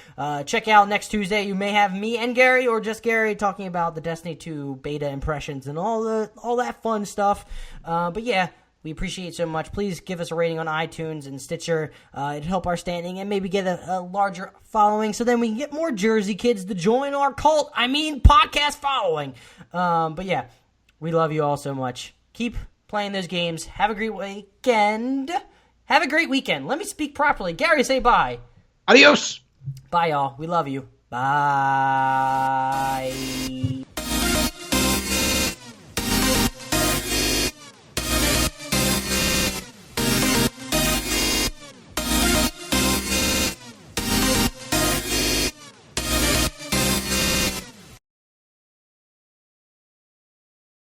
Check out next Tuesday. You may have me and Gary, or just Gary, talking about the Destiny 2 beta impressions and all that fun stuff. But yeah, we appreciate it so much. Please give us a rating on iTunes and Stitcher. It'd help our standing and maybe get a larger following, so then we can get more Jersey Kids to join our cult. Podcast following. But yeah, we love you all so much. Keep playing those games. Have a great weekend. Have a great weekend. Let me speak properly. Gary, say bye. Adios. Bye, y'all. We love you. Bye.